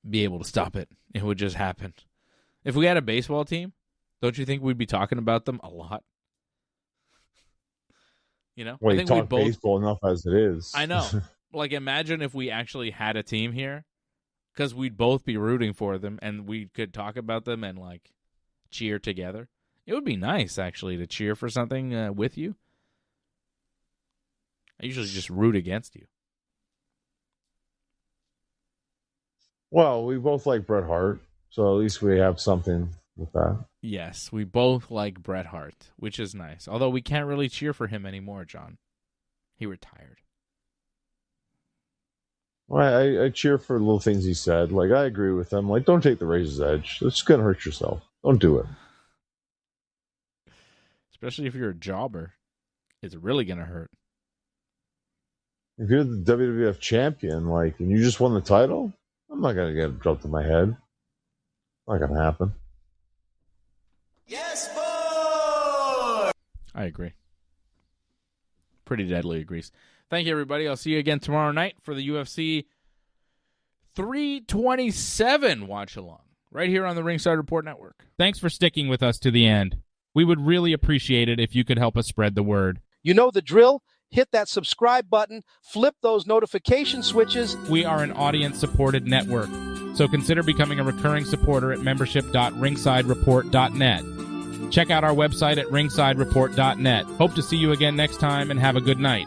be able to stop it. It would just happen. If we had a baseball team, don't you think we'd be talking about them a lot? You know, well, I think you talk baseball enough as it is. I know. Like, imagine if we actually had a team here, because we'd both be rooting for them, and we could talk about them and like cheer together. It would be nice, actually, to cheer for something with you. I usually just root against you. Well, we both like Bret Hart, so at least we have something with that. Yes, we both like Bret Hart, which is nice. Although we can't really cheer for him anymore, John. He retired. Well, I cheer for little things he said. Like, I agree with him. Like, don't take the razor's edge. It's just going to hurt yourself. Don't do it. Especially if you're a jobber. It's really going to hurt. If you're the WWF champion, like, and you just won the title, I'm not going to get it dropped in my head. Not going to happen. Yes, boy! I agree. Pretty deadly agrees. Thank you, everybody. I'll see you again tomorrow night for the UFC 327 watch-along, right here on the Ringside Report Network. Thanks for sticking with us to the end. We would really appreciate it if you could help us spread the word. You know the drill. Hit that subscribe button. Flip those notification switches. We are an audience-supported network, so consider becoming a recurring supporter at membership.ringsidereport.net. Check out our website at ringsidereport.net. Hope to see you again next time, and have a good night.